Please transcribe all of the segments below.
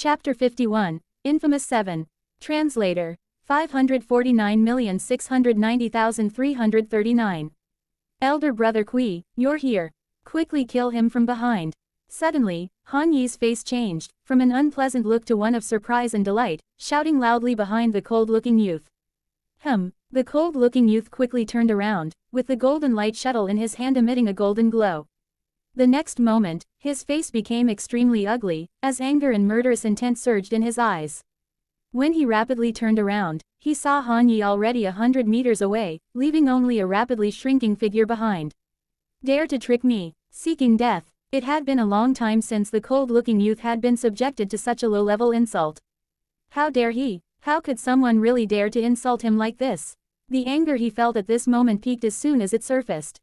Chapter 51, Infamous 7. Translator. 549,690,339. Elder Brother Kui, you're here. Quickly kill him from behind. Suddenly, Han Yi's face changed, from an unpleasant look to one of surprise and delight, shouting loudly behind the cold-looking youth. The cold-looking youth quickly turned around, with the golden light shuttle in his hand emitting a golden glow. The next moment, his face became extremely ugly, as anger and murderous intent surged in his eyes. When he rapidly turned around, he saw Han Yi already 100 meters away, leaving only a rapidly shrinking figure behind. Dare to trick me, seeking death. It had been a long time since the cold-looking youth had been subjected to such a low-level insult. How dare he? How could someone really dare to insult him like this? The anger he felt at this moment peaked as soon as it surfaced.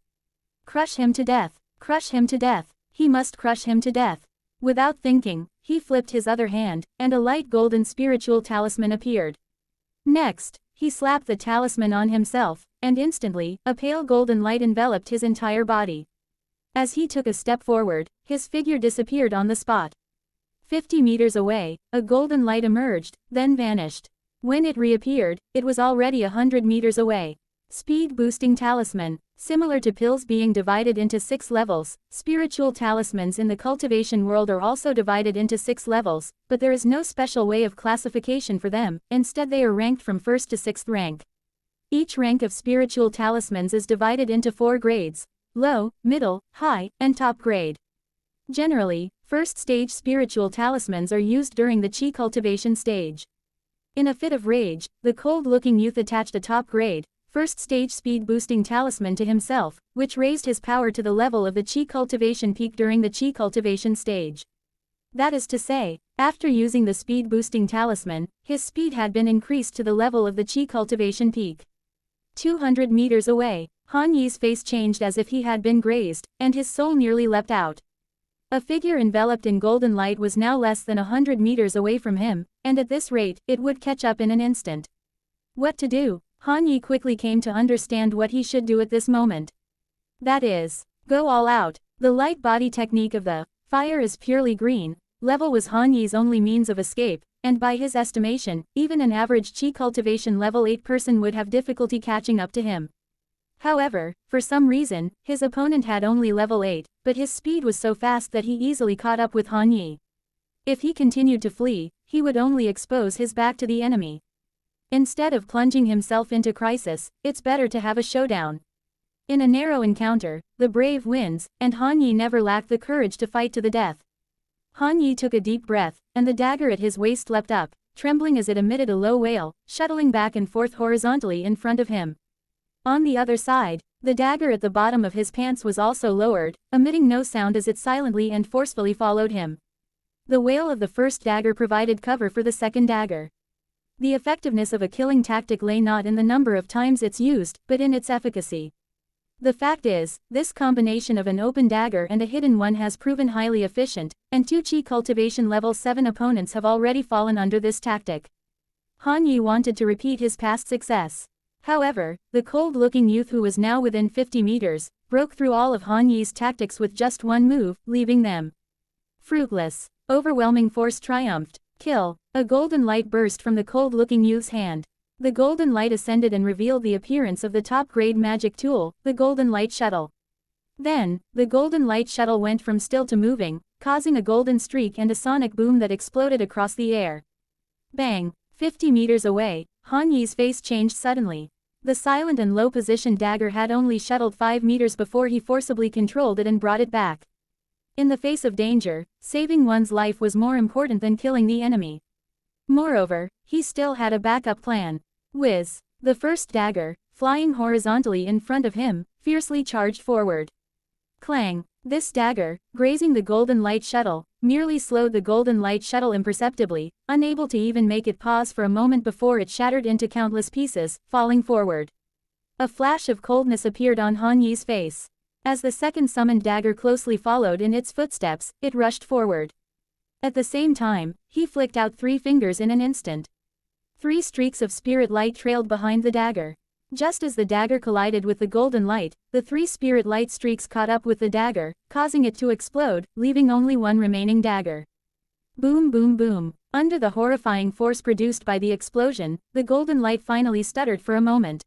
Crush him to death. Crush him to death. He must crush him to death. Without thinking, he flipped his other hand, and a light golden spiritual talisman appeared. Next, he slapped the talisman on himself, and instantly, a pale golden light enveloped his entire body. As he took a step forward, his figure disappeared on the spot. 50 meters away, a golden light emerged, then vanished. When it reappeared, it was already 100 meters away. Speed-boosting talisman. Similar to pills being divided into 6 levels, spiritual talismans in the cultivation world are also divided into 6 levels, but there is no special way of classification for them, instead they are ranked from 1st to 6th rank. Each rank of spiritual talismans is divided into 4 grades: low, middle, high, and top grade. Generally, 1st stage spiritual talismans are used during the chi cultivation stage. In a fit of rage, the cold-looking youth attached a top grade, 1st stage speed-boosting talisman to himself, which raised his power to the level of the chi cultivation peak during the chi cultivation stage. That is to say, after using the speed-boosting talisman, his speed had been increased to the level of the chi cultivation peak. 200 meters away, Han Yi's face changed as if he had been grazed, and his soul nearly leapt out. A figure enveloped in golden light was now less than 100 meters away from him, and at this rate, it would catch up in an instant. What to do? Han Yi quickly came to understand what he should do at this moment. That is, go all out. The light body technique of the fire is purely green level was Han Yi's only means of escape, and by his estimation, even an average chi cultivation level 8 person would have difficulty catching up to him. However, for some reason, his opponent had only level 8, but his speed was so fast that he easily caught up with Han Yi. If he continued to flee, he would only expose his back to the enemy. Instead of plunging himself into crisis, it's better to have a showdown. In a narrow encounter, the brave wins, and Han Yi never lacked the courage to fight to the death. Han Yi took a deep breath, and the dagger at his waist leapt up, trembling as it emitted a low wail, shuttling back and forth horizontally in front of him. On the other side, the dagger at the bottom of his pants was also lowered, emitting no sound as it silently and forcefully followed him. The wail of the first dagger provided cover for the second dagger. The effectiveness of a killing tactic lay not in the number of times it's used, but in its efficacy. The fact is, this combination of an open dagger and a hidden one has proven highly efficient, and 2 chi cultivation level 7 opponents have already fallen under this tactic. Han Yi wanted to repeat his past success. However, the cold-looking youth who was now within 50 meters, broke through all of Han Yi's tactics with just one move, leaving them fruitless. Overwhelming force triumphed. Kill. A golden light burst from the cold-looking youth's hand. The golden light ascended and revealed the appearance of the top-grade magic tool, the golden light shuttle. Then, the golden light shuttle went from still to moving, causing a golden streak and a sonic boom that exploded across the air. Bang! 50 meters away, Han Yi's face changed suddenly. The silent and low-positioned dagger had only shuttled 5 meters before he forcibly controlled it and brought it back. In the face of danger, saving one's life was more important than killing the enemy. Moreover, he still had a backup plan. Whiz! The first dagger, flying horizontally in front of him, fiercely charged forward. Clang! This dagger, grazing the golden light shuttle, merely slowed the golden light shuttle imperceptibly, unable to even make it pause for a moment before it shattered into countless pieces, falling forward. A flash of coldness appeared on Han Yi's face. As the second summoned dagger closely followed in its footsteps, it rushed forward. At the same time, he flicked out 3 fingers in an instant. 3 streaks of spirit light trailed behind the dagger. Just as the dagger collided with the golden light, the 3 spirit light streaks caught up with the dagger, causing it to explode, leaving only one remaining dagger. Boom boom boom. Under the horrifying force produced by the explosion, the golden light finally stuttered for a moment.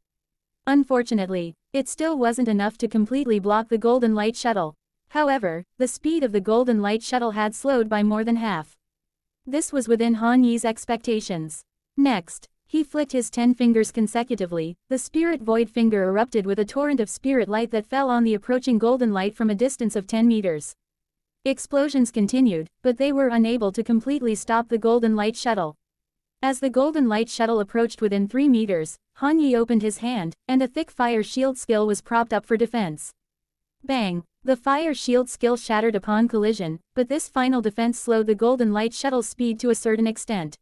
Unfortunately, it still wasn't enough to completely block the golden light shuttle. However, the speed of the golden light shuttle had slowed by more than half. This was within Han Yi's expectations. Next, he flicked his 10 fingers consecutively. The spirit void finger erupted with a torrent of spirit light that fell on the approaching golden light from a distance of 10 meters. Explosions continued, but they were unable to completely stop the golden light shuttle. As the golden light shuttle approached within 3 meters, Han Yi opened his hand, and a thick fire shield skill was propped up for defense. Bang! The fire shield skill shattered upon collision, but this final defense slowed the golden light shuttle's speed to a certain extent.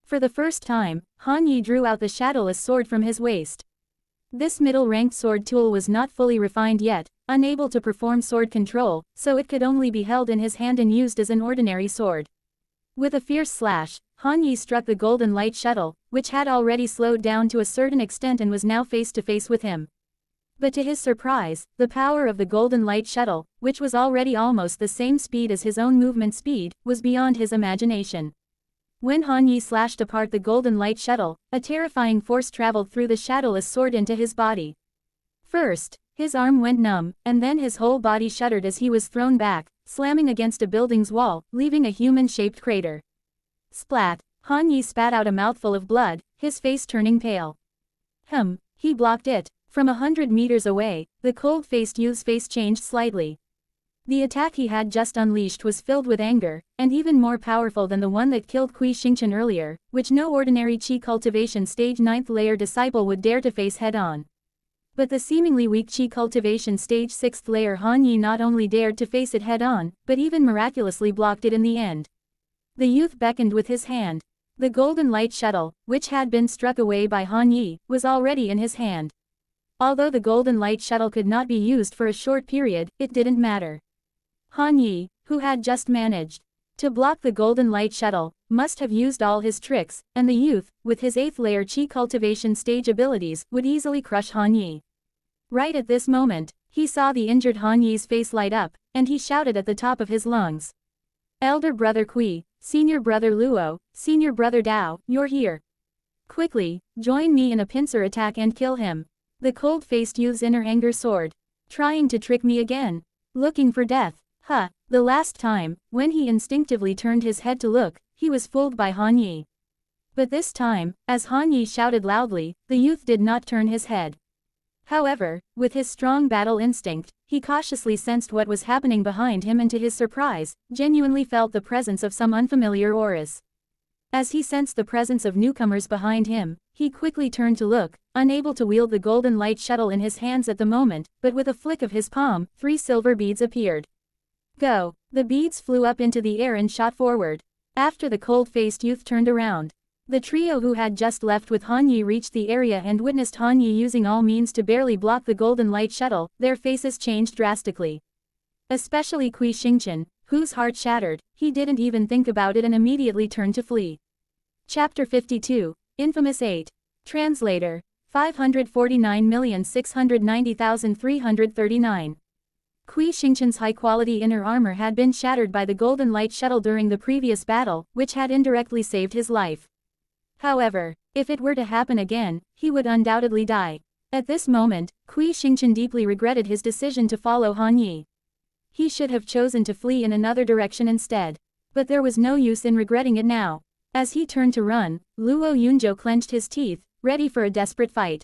For the first time, Han Yi drew out the shadowless sword from his waist. This middle-ranked sword tool was not fully refined yet, unable to perform sword control, so it could only be held in his hand and used as an ordinary sword. With a fierce slash, Han Yi struck the golden light shuttle, which had already slowed down to a certain extent and was now face to face with him. But to his surprise, the power of the golden light shuttle, which was already almost the same speed as his own movement speed, was beyond his imagination. When Han Yi slashed apart the golden light shuttle, a terrifying force traveled through the shadowless sword into his body. First, his arm went numb, and then his whole body shuddered as he was thrown back, slamming against a building's wall, leaving a human-shaped crater. Splat! Han Yi spat out a mouthful of blood, his face turning pale. He blocked it. From 100 meters away, the cold-faced youth's face changed slightly. The attack he had just unleashed was filled with anger, and even more powerful than the one that killed Kui Xingchen earlier, which no ordinary Qi cultivation stage 9th layer disciple would dare to face head-on. But the seemingly weak Qi cultivation stage 6th layer Han Yi not only dared to face it head-on, but even miraculously blocked it in the end. The youth beckoned with his hand. The golden light shuttle, which had been struck away by Han Yi, was already in his hand. Although the golden light shuttle could not be used for a short period, it didn't matter. Han Yi, who had just managed to block the golden light shuttle, must have used all his tricks, and the youth, with his 8th layer Qi cultivation stage abilities, would easily crush Han Yi. Right at this moment, he saw the injured Han Yi's face light up, and he shouted at the top of his lungs. Elder brother Kui, senior brother Luo, senior brother Dao, you're here. Quickly, join me in a pincer attack and kill him. The cold-faced youth's inner anger soared. Trying to trick me again. Looking for death. The last time, when he instinctively turned his head to look, he was fooled by Han Yi. But this time, as Han Yi shouted loudly, the youth did not turn his head. However, with his strong battle instinct, he cautiously sensed what was happening behind him and to his surprise, genuinely felt the presence of some unfamiliar auras. As he sensed the presence of newcomers behind him, he quickly turned to look, unable to wield the golden light shuttle in his hands at the moment, but with a flick of his palm, 3 silver beads appeared. Go! The beads flew up into the air and shot forward. After the cold-faced youth turned around, the trio who had just left with Han Yi reached the area and witnessed Han Yi using all means to barely block the golden light shuttle. Their faces changed drastically. Especially Kui Xingchen, whose heart shattered. He didn't even think about it and immediately turned to flee. Chapter 52, Infamous 8. Translator, 549,690,339. Kui Xingchen's high-quality inner armor had been shattered by the golden light shuttle during the previous battle, which had indirectly saved his life. However, if it were to happen again, he would undoubtedly die. At this moment, Kui Xingchen deeply regretted his decision to follow Han Yi. He should have chosen to flee in another direction instead. But there was no use in regretting it now. As he turned to run, Luo Yunzhou clenched his teeth, ready for a desperate fight.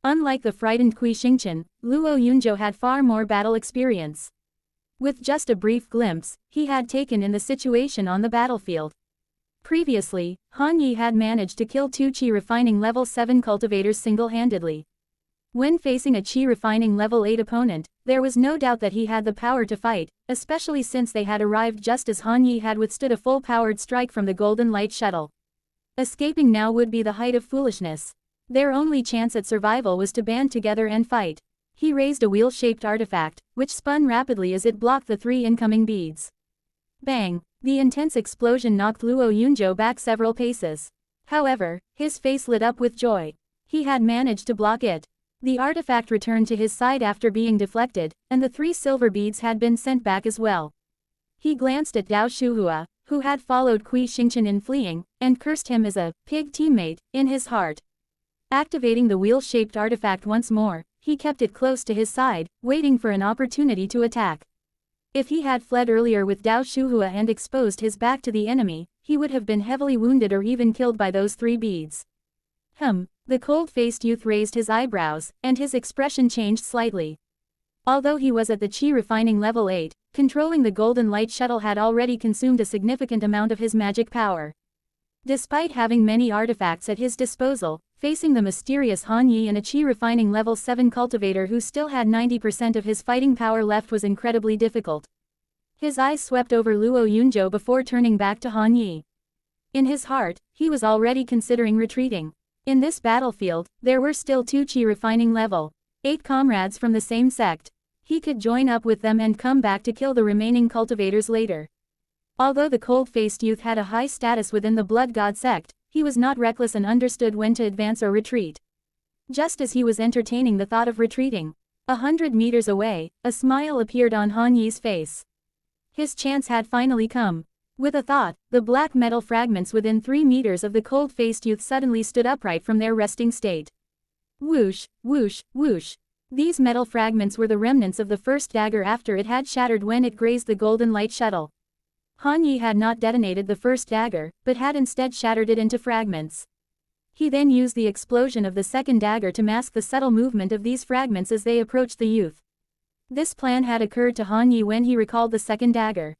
Unlike the frightened Kui Xingchen, Luo Yunzhou had far more battle experience. With just a brief glimpse, he had taken in the situation on the battlefield. Previously, Han Yi had managed to kill 2 Qi refining level 7 cultivators single-handedly. When facing a Qi refining level 8 opponent, there was no doubt that he had the power to fight, especially since they had arrived just as Han Yi had withstood a full-powered strike from the golden light shuttle. Escaping now would be the height of foolishness. Their only chance at survival was to band together and fight. He raised a wheel-shaped artifact, which spun rapidly as it blocked the 3 incoming beads. Bang! The intense explosion knocked Luo Yunzhou back several paces. However, his face lit up with joy. He had managed to block it. The artifact returned to his side after being deflected, and the 3 silver beads had been sent back as well. He glanced at Dao Shuhua, who had followed Kui Xingchen in fleeing, and cursed him as a pig teammate, in his heart. Activating the wheel-shaped artifact once more, he kept it close to his side, waiting for an opportunity to attack. If he had fled earlier with Dao Shuhua and exposed his back to the enemy, he would have been heavily wounded or even killed by those 3 beads. The cold-faced youth raised his eyebrows, and his expression changed slightly. Although he was at the Qi refining level 8, controlling the golden light shuttle had already consumed a significant amount of his magic power. Despite having many artifacts at his disposal, facing the mysterious Han Yi and a Qi refining level 7 cultivator who still had 90% of his fighting power left was incredibly difficult. His eyes swept over Luo Yunzhou before turning back to Han Yi. In his heart, he was already considering retreating. In this battlefield, there were still 2 Qi refining level 8 comrades from the same sect. He could join up with them and come back to kill the remaining cultivators later. Although the cold-faced youth had a high status within the Blood God sect, he was not reckless and understood when to advance or retreat. Just as he was entertaining the thought of retreating, 100 meters away, a smile appeared on Han Yi's face. His chance had finally come. With a thought, the black metal fragments within 3 meters of the cold-faced youth suddenly stood upright from their resting state. Whoosh, whoosh, whoosh. These metal fragments were the remnants of the first dagger after it had shattered when it grazed the golden light shuttle. Han Yi had not detonated the first dagger, but had instead shattered it into fragments. He then used the explosion of the second dagger to mask the subtle movement of these fragments as they approached the youth. This plan had occurred to Han Yi when he recalled the second dagger.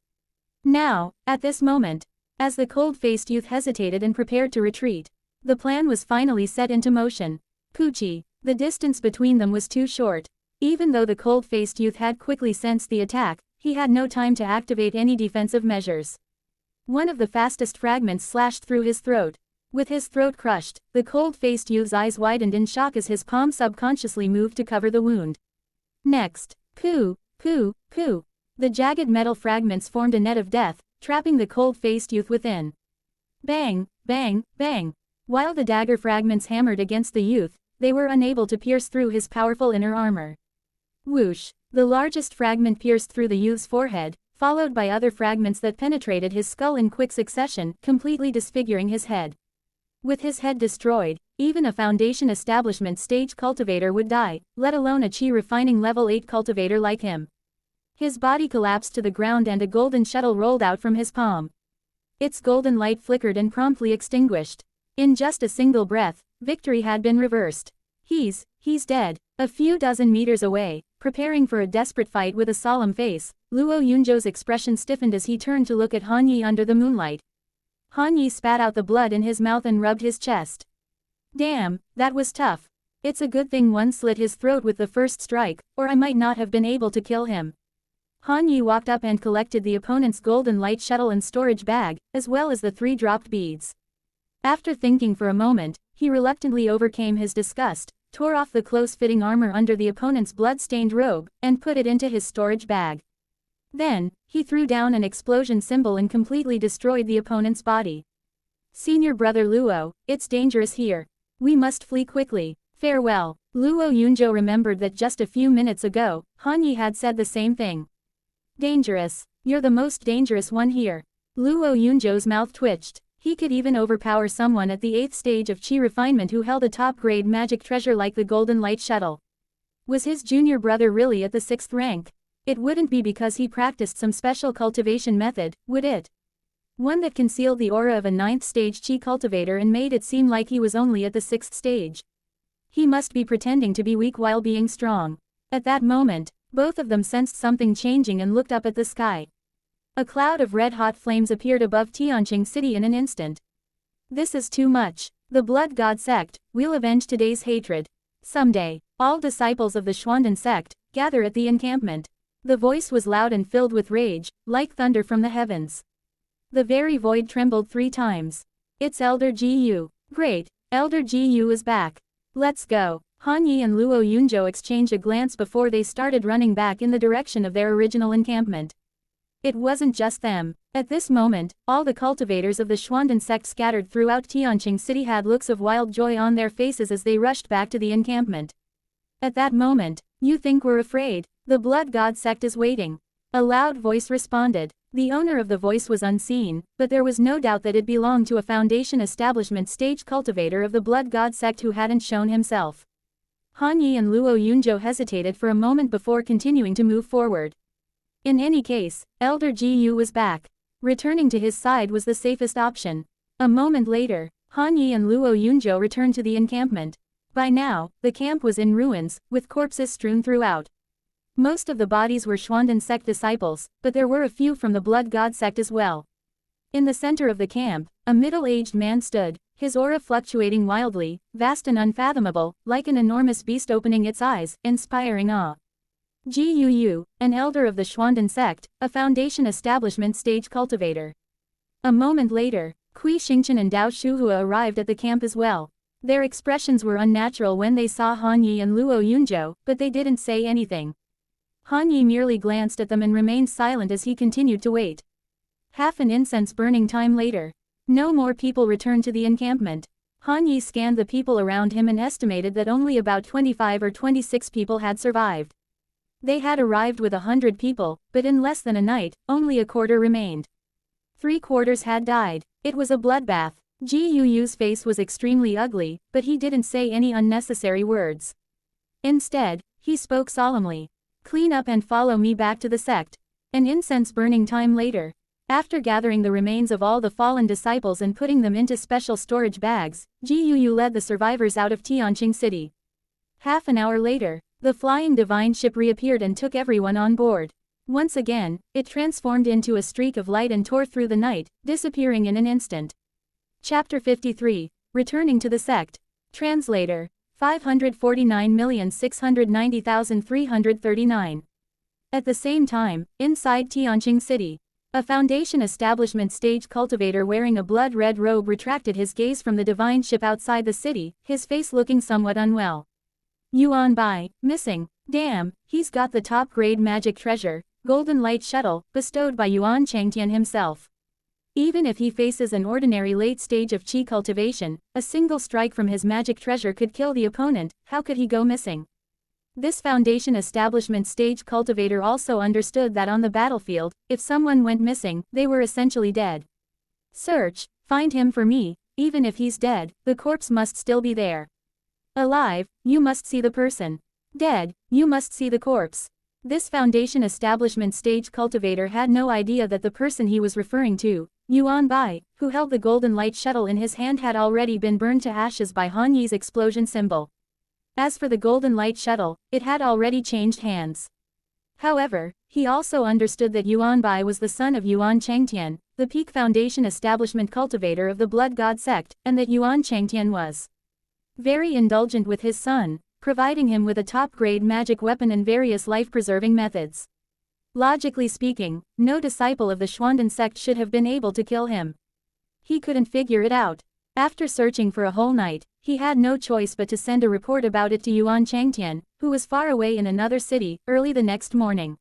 Now, at this moment, as the cold-faced youth hesitated and prepared to retreat, the plan was finally set into motion. Pucci, the distance between them was too short. Even though the cold-faced youth had quickly sensed the attack, he had no time to activate any defensive measures. One of the fastest fragments slashed through his throat. With his throat crushed, the cold-faced youth's eyes widened in shock as his palm subconsciously moved to cover the wound. Next, poo, poo, poo. The jagged metal fragments formed a net of death, trapping the cold-faced youth within. Bang, bang, bang. While the dagger fragments hammered against the youth, they were unable to pierce through his powerful inner armor. Whoosh. The largest fragment pierced through the youth's forehead, followed by other fragments that penetrated his skull in quick succession, completely disfiguring his head. With his head destroyed, even a Foundation Establishment stage cultivator would die, let alone a Qi refining level 8 cultivator like him. His body collapsed to the ground and a golden shuttle rolled out from his palm. Its golden light flickered and promptly extinguished. In just a single breath, victory had been reversed. He's dead. A few dozen meters away, preparing for a desperate fight with a solemn face, Luo Yunzhou's expression stiffened as he turned to look at Han Yi under the moonlight. Han Yi spat out the blood in his mouth and rubbed his chest. Damn, that was tough. It's a good thing one slit his throat with the first strike, or I might not have been able to kill him. Han Yi walked up and collected the opponent's golden light shuttle and storage bag, as well as the 3 dropped beads. After thinking for a moment, he reluctantly overcame his disgust, tore off the close-fitting armor under the opponent's blood-stained robe, and put it into his storage bag. Then, he threw down an explosion symbol and completely destroyed the opponent's body. Senior brother Luo, it's dangerous here. We must flee quickly. Farewell. Luo Yunzhou remembered that just a few minutes ago, Han Yi had said the same thing. Dangerous. You're the most dangerous one here. Luo Yunzhou's mouth twitched. He could even overpower someone at the 8th stage of Qi refinement who held a top-grade magic treasure like the Golden Light Shuttle. Was his junior brother really at the 6th rank? It wouldn't be because he practiced some special cultivation method, would it? One that concealed the aura of a 9th stage Qi cultivator and made it seem like he was only at the 6th stage. He must be pretending to be weak while being strong. At that moment, both of them sensed something changing and looked up at the sky. A cloud of red-hot flames appeared above Tianqing City in an instant. This is too much. The Blood God sect, we'll avenge today's hatred. Someday, all disciples of the Xuanden sect, gather at the encampment. The voice was loud and filled with rage, like thunder from the heavens. The very void trembled 3 times. It's Elder Gu. Great, Elder Gu is back. Let's go. Han Yi and Luo Yunzhou exchanged a glance before they started running back in the direction of their original encampment. It wasn't just them. At this moment, all the cultivators of the Xuanden sect scattered throughout Tianqing City had looks of wild joy on their faces as they rushed back to the encampment. At that moment, you think we're afraid? The Blood God sect is waiting. A loud voice responded. The owner of the voice was unseen, but there was no doubt that it belonged to a Foundation establishment stage cultivator of the Blood God sect who hadn't shown himself. Han Yi and Luo Yunzhou hesitated for a moment before continuing to move forward. In any case, Elder Ji Yu was back. Returning to his side was the safest option. A moment later, Han Yi and Luo Yunzhou returned to the encampment. By now, the camp was in ruins, with corpses strewn throughout. Most of the bodies were Xuanden sect disciples, but there were a few from the Blood God sect as well. In the center of the camp, a middle-aged man stood, his aura fluctuating wildly, vast and unfathomable, like an enormous beast opening its eyes, inspiring awe. Ji Yu, an elder of the Xuanden sect, a Foundation establishment stage cultivator. A moment later, Kui Xingchen and Dao Shuhua arrived at the camp as well. Their expressions were unnatural when they saw Han Yi and Luo Yunzhou, but they didn't say anything. Han Yi merely glanced at them and remained silent as he continued to wait. Half an incense burning time later. No more people returned to the encampment. Han Yi scanned the people around him and estimated that only about 25 or 26 people had survived. They had arrived with 100 people, but in less than a night, only a quarter remained. 3/4 had died. It was a bloodbath. Ji Yu's face was extremely ugly, but he didn't say any unnecessary words. Instead, he spoke solemnly. Clean up and follow me back to the sect. An incense burning time later. After gathering the remains of all the fallen disciples and putting them into special storage bags, Ji Yu led the survivors out of Tianqing City. Half an hour later, the flying divine ship reappeared and took everyone on board. Once again, it transformed into a streak of light and tore through the night, disappearing in an instant. Chapter 53, Returning to the Sect. Translator. 549,690,339. At the same time, inside Tianqing City, a Foundation establishment stage cultivator wearing a blood-red robe retracted his gaze from the divine ship outside the city, his face looking somewhat unwell. Yuan Bai, missing. Damn, he's got the top-grade magic treasure, Golden Light Shuttle, bestowed by Yuan Changtian himself. Even if he faces an ordinary late stage of chi cultivation, a single strike from his magic treasure could kill the opponent. How could he go missing? This Foundation establishment stage cultivator also understood that on the battlefield, if someone went missing, they were essentially dead. Search, find him for me. Even if he's dead, the corpse must still be there. Alive, you must see the person. Dead, you must see the corpse. This Foundation establishment stage cultivator had no idea that the person he was referring to, Yuan Bai, who held the Golden Light Shuttle in his hand, had already been burned to ashes by Han Yi's explosion symbol. As for the Golden Light Shuttle, it had already changed hands. However, he also understood that Yuan Bai was the son of Yuan Changtian, the Peak Foundation establishment cultivator of the Blood God sect, and that Yuan Changtian was very indulgent with his son, providing him with a top-grade magic weapon and various life-preserving methods. Logically speaking, no disciple of the Xuanden sect should have been able to kill him. He couldn't figure it out. After searching for a whole night, he had no choice but to send a report about it to Yuan Changtian, who was far away in another city, early the next morning.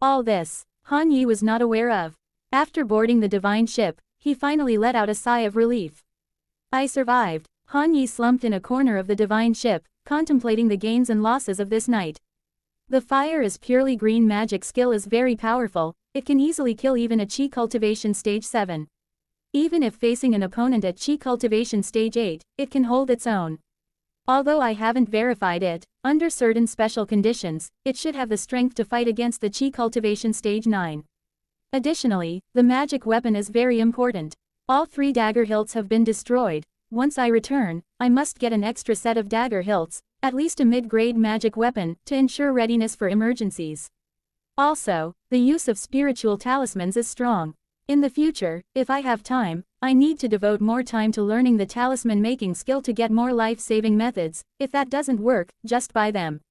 All this, Han Yi was not aware of. After boarding the divine ship, he finally let out a sigh of relief. I survived. Han Yi slumped in a corner of the divine ship, contemplating the gains and losses of this night. The fire is purely green magic skill is very powerful, it can easily kill even a chi cultivation stage 7. Even if facing an opponent at chi cultivation stage 8, it can hold its own. Although I haven't verified it, under certain special conditions, it should have the strength to fight against the chi cultivation stage 9. Additionally, the magic weapon is very important. All 3 dagger hilts have been destroyed. Once I return, I must get an extra set of dagger hilts, at least a mid-grade magic weapon, to ensure readiness for emergencies. Also, the use of spiritual talismans is strong. In the future, if I have time, I need to devote more time to learning the talisman making skill to get more life-saving methods. If that doesn't work, just buy them.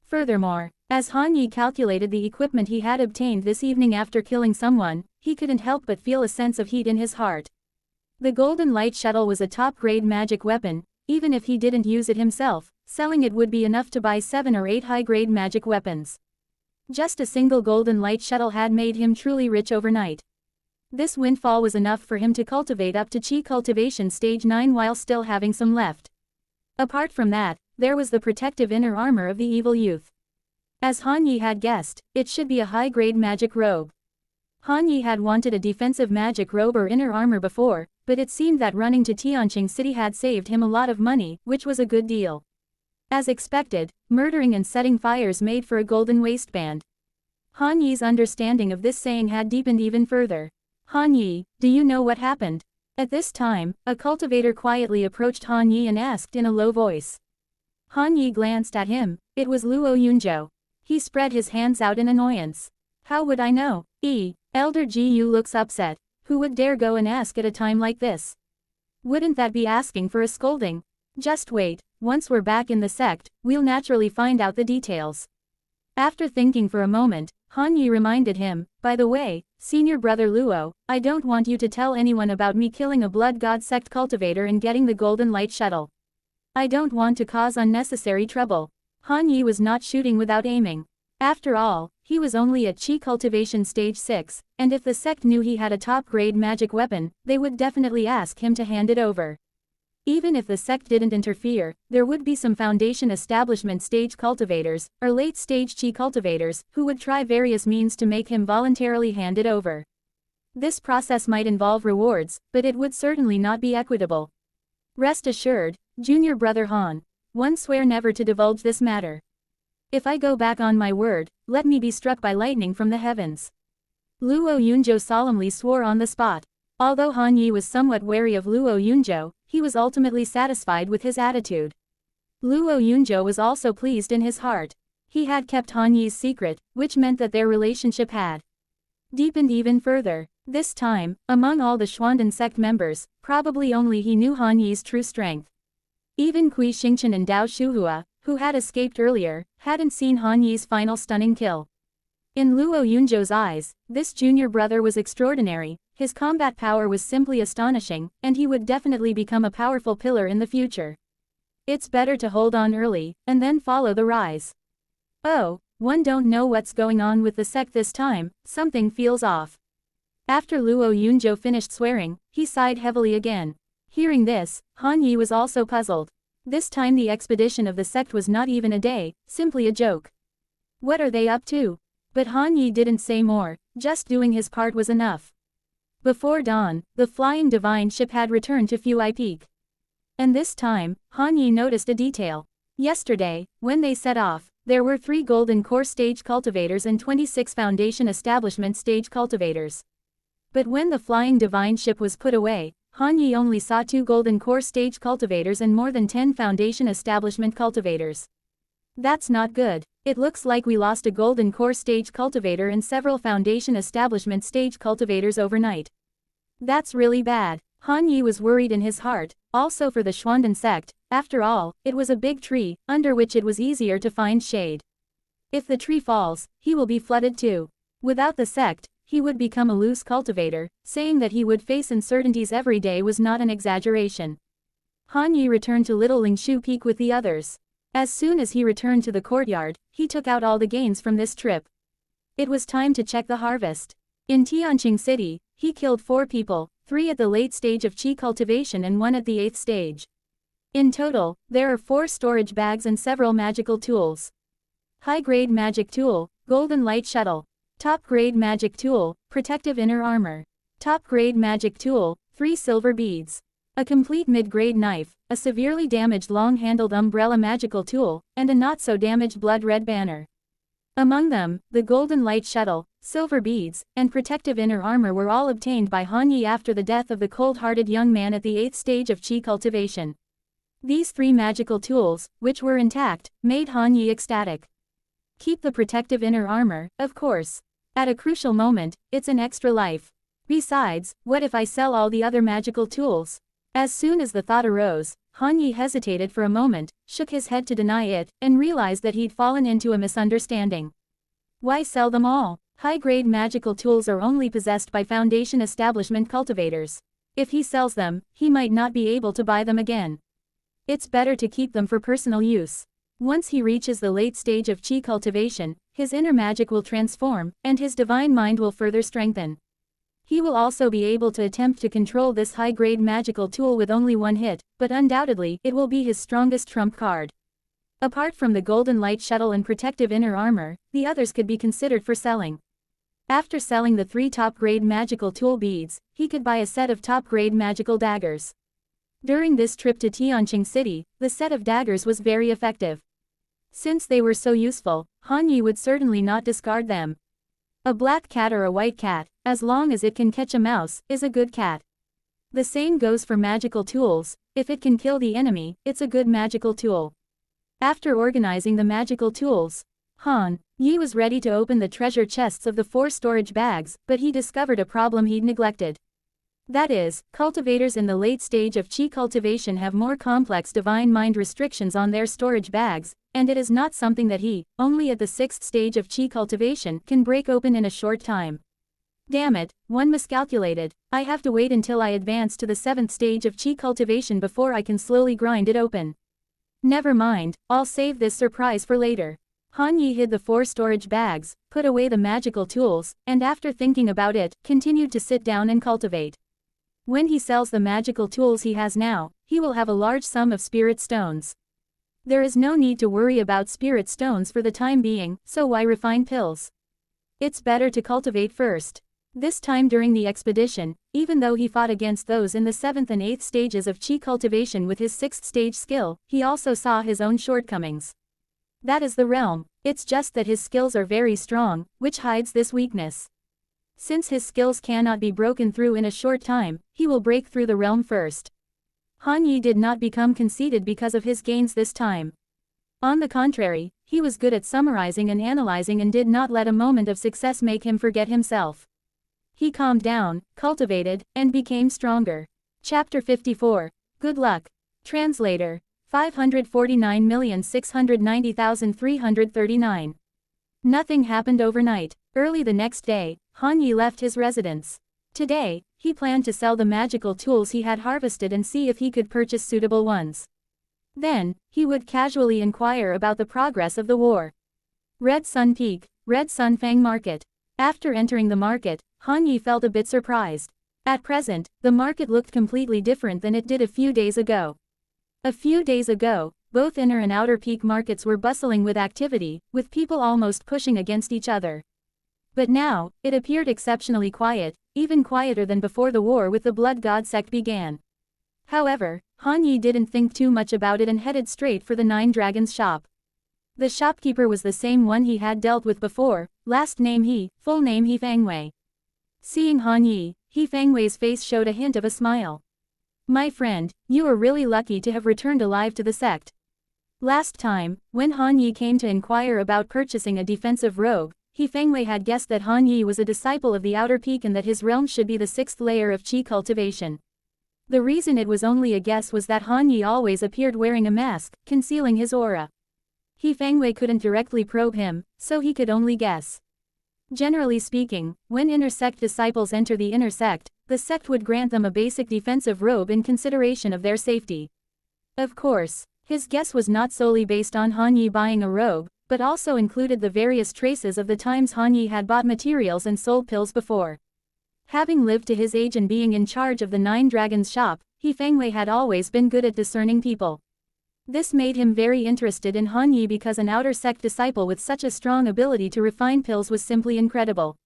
Furthermore, as Han Yi calculated the equipment he had obtained this evening after killing someone, he couldn't help but feel a sense of heat in his heart. The Golden Light Shuttle was a top-grade magic weapon. Even if he didn't use it himself, selling it would be enough to buy 7 or 8 high-grade magic weapons. Just a single Golden Light Shuttle had made him truly rich overnight. This windfall was enough for him to cultivate up to chi cultivation stage 9 while still having some left. Apart from that, there was the protective inner armor of the evil youth. As Han Yi had guessed, it should be a high-grade magic robe. Han Yi had wanted a defensive magic robe or inner armor before, but it seemed that running to Tianqing City had saved him a lot of money, which was a good deal. As expected, murdering and setting fires made for a golden waistband. Han Yi's understanding of this saying had deepened even further. Han Yi, do you know what happened? At this time, a cultivator quietly approached Han Yi and asked in a low voice. Han Yi glanced at him. It was Luo Yunzhou. He spread his hands out in annoyance. How would I know? Elder Gu looks upset. Who would dare go and ask at a time like this? Wouldn't that be asking for a scolding? Just wait, once we're back in the sect, we'll naturally find out the details. After thinking for a moment, Han Yi reminded him, by the way, senior brother Luo, I don't want you to tell anyone about me killing a blood god sect cultivator and getting the golden light shuttle. I don't want to cause unnecessary trouble. Han Yi was not shooting without aiming. After all, he was only at Qi cultivation stage 6, and if the sect knew he had a top-grade magic weapon, they would definitely ask him to hand it over. Even if the sect didn't interfere, there would be some foundation establishment stage cultivators, or late-stage Qi cultivators, who would try various means to make him voluntarily hand it over. This process might involve rewards, but it would certainly not be equitable. Rest assured, junior brother Han. One swear never to divulge this matter. If I go back on my word, let me be struck by lightning from the heavens. Luo Yunzhou solemnly swore on the spot. Although Han Yi was somewhat wary of Luo Yunzhou, he was ultimately satisfied with his attitude. Luo Yunzhou was also pleased in his heart. He had kept Han Yi's secret, which meant that their relationship had deepened even further. This time, among all the Xuanden sect members, probably only he knew Han Yi's true strength. Even Kui Xingchen and Dao Shuhua, who had escaped earlier, hadn't seen Han Yi's final stunning kill. In Luo Yunzhou's eyes, this junior brother was extraordinary, his combat power was simply astonishing, and he would definitely become a powerful pillar in the future. It's better to hold on early, and then follow the rise. Oh, one don't know what's going on with the sect this time, something feels off. After Luo Yunzhou finished swearing, he sighed heavily again. Hearing this, Han Yi was also puzzled. This time the expedition of the sect was not even a day, simply a joke. What are they up to? But Han Yi didn't say more, just doing his part was enough. Before dawn, the flying divine ship had returned to Fuai Peak. And this time, Han Yi noticed a detail. Yesterday, when they set off, there were 3 golden core stage cultivators and 26 foundation establishment stage cultivators. But when the flying divine ship was put away, Han Yi only saw 2 golden core stage cultivators and more than 10 foundation establishment cultivators. That's not good. It looks like we lost a golden core stage cultivator and several foundation establishment stage cultivators overnight. That's really bad. Han Yi was worried in his heart, also for the Xuanden sect. After all, it was a big tree, under which it was easier to find shade. If the tree falls, he will be flooded too. Without the sect, he would become a loose cultivator. Saying that he would face uncertainties every day was not an exaggeration. Han Yi returned to Little Lingshu Peak with the others. As soon as he returned to the courtyard, he took out all the gains from this trip. It was time to check the harvest. In Tianqing City, he killed 4 people, 3 at the late stage of Qi cultivation and 1 at the 8th stage. In total, there are 4 storage bags and several magical tools. High-grade magic tool, golden light shuttle. Top-grade magic tool, protective inner armor. Top-grade magic tool, 3 silver beads. A complete mid-grade knife, a severely damaged long-handled umbrella magical tool, and a not-so-damaged blood-red banner. Among them, the golden light shuttle, silver beads, and protective inner armor were all obtained by Han Yi after the death of the cold-hearted young man at the 8th stage of Qi cultivation. These 3 magical tools, which were intact, made Han Yi ecstatic. Keep the protective inner armor, of course. At a crucial moment, it's an extra life. Besides, what if I sell all the other magical tools? As soon as the thought arose, Han Yi hesitated for a moment, shook his head to deny it, and realized that he'd fallen into a misunderstanding. Why sell them all? High-grade magical tools are only possessed by foundation establishment cultivators. If he sells them, he might not be able to buy them again. It's better to keep them for personal use. Once he reaches the late stage of Qi cultivation, his inner magic will transform, and his divine mind will further strengthen. He will also be able to attempt to control this high-grade magical tool with only 1 hit, but undoubtedly, it will be his strongest trump card. Apart from the golden light shuttle and protective inner armor, the others could be considered for selling. After selling the 3 top-grade magical tool beads, he could buy a set of top-grade magical daggers. During this trip to Tianqing City, the set of daggers was very effective. Since they were so useful, Han Yi would certainly not discard them. A black cat or a white cat, as long as it can catch a mouse, is a good cat. The same goes for magical tools. If it can kill the enemy, it's a good magical tool. After organizing the magical tools, Han Yi was ready to open the treasure chests of the 4 storage bags, but he discovered a problem he'd neglected. That is, cultivators in the late stage of Qi cultivation have more complex divine mind restrictions on their storage bags, and it is not something that he, only at the 6th stage of Qi cultivation, can break open in a short time. Damn it, one miscalculated. I have to wait until I advance to the 7th stage of Qi cultivation before I can slowly grind it open. Never mind, I'll save this surprise for later. Han Yi hid the 4 storage bags, put away the magical tools, and after thinking about it, continued to sit down and cultivate. When he sells the magical tools he has now, he will have a large sum of spirit stones. There is no need to worry about spirit stones for the time being, so why refine pills? It's better to cultivate first. This time during the expedition, even though he fought against those in the 7th and 8th stages of Qi cultivation with his 6th stage skill, he also saw his own shortcomings. That is the realm. It's just that his skills are very strong, which hides this weakness. Since his skills cannot be broken through in a short time, he will break through the realm first. Han Yi did not become conceited because of his gains this time. On the contrary, he was good at summarizing and analyzing and did not let a moment of success make him forget himself. He calmed down, cultivated, and became stronger. Chapter 54. Good luck. Translator. 549,690,339. Nothing happened overnight. Early the next day, Han Yi left his residence. Today, he planned to sell the magical tools he had harvested and see if he could purchase suitable ones. Then, he would casually inquire about the progress of the war. Red Sun Peak, Red Sun Fang Market. After entering the market, Han Yi felt a bit surprised. At present, the market looked completely different than it did a few days ago. A few days ago, both inner and outer peak markets were bustling with activity, with people almost pushing against each other. But now, it appeared exceptionally quiet, even quieter than before the war with the Blood God sect began. However, Han Yi didn't think too much about it and headed straight for the 9 Dragons shop. The shopkeeper was the same one he had dealt with before, last name He, full name He Fangwei. Seeing Han Yi, He Fangwei's face showed a hint of a smile. My friend, you are really lucky to have returned alive to the sect. Last time, when Han Yi came to inquire about purchasing a defensive robe, He Fangwei had guessed that Han Yi was a disciple of the Outer Peak and that his realm should be the 6th layer of Qi cultivation. The reason it was only a guess was that Han Yi always appeared wearing a mask, concealing his aura. He Fangwei couldn't directly probe him, so he could only guess. Generally speaking, when inner sect disciples enter the inner sect, the sect would grant them a basic defensive robe in consideration of their safety. Of course, his guess was not solely based on Han Yi buying a robe, but also included the various traces of the times Han Yi had bought materials and sold pills before. Having lived to his age and being in charge of the 9 Dragons shop, He Fangwei had always been good at discerning people. This made him very interested in Han Yi because an outer sect disciple with such a strong ability to refine pills was simply incredible.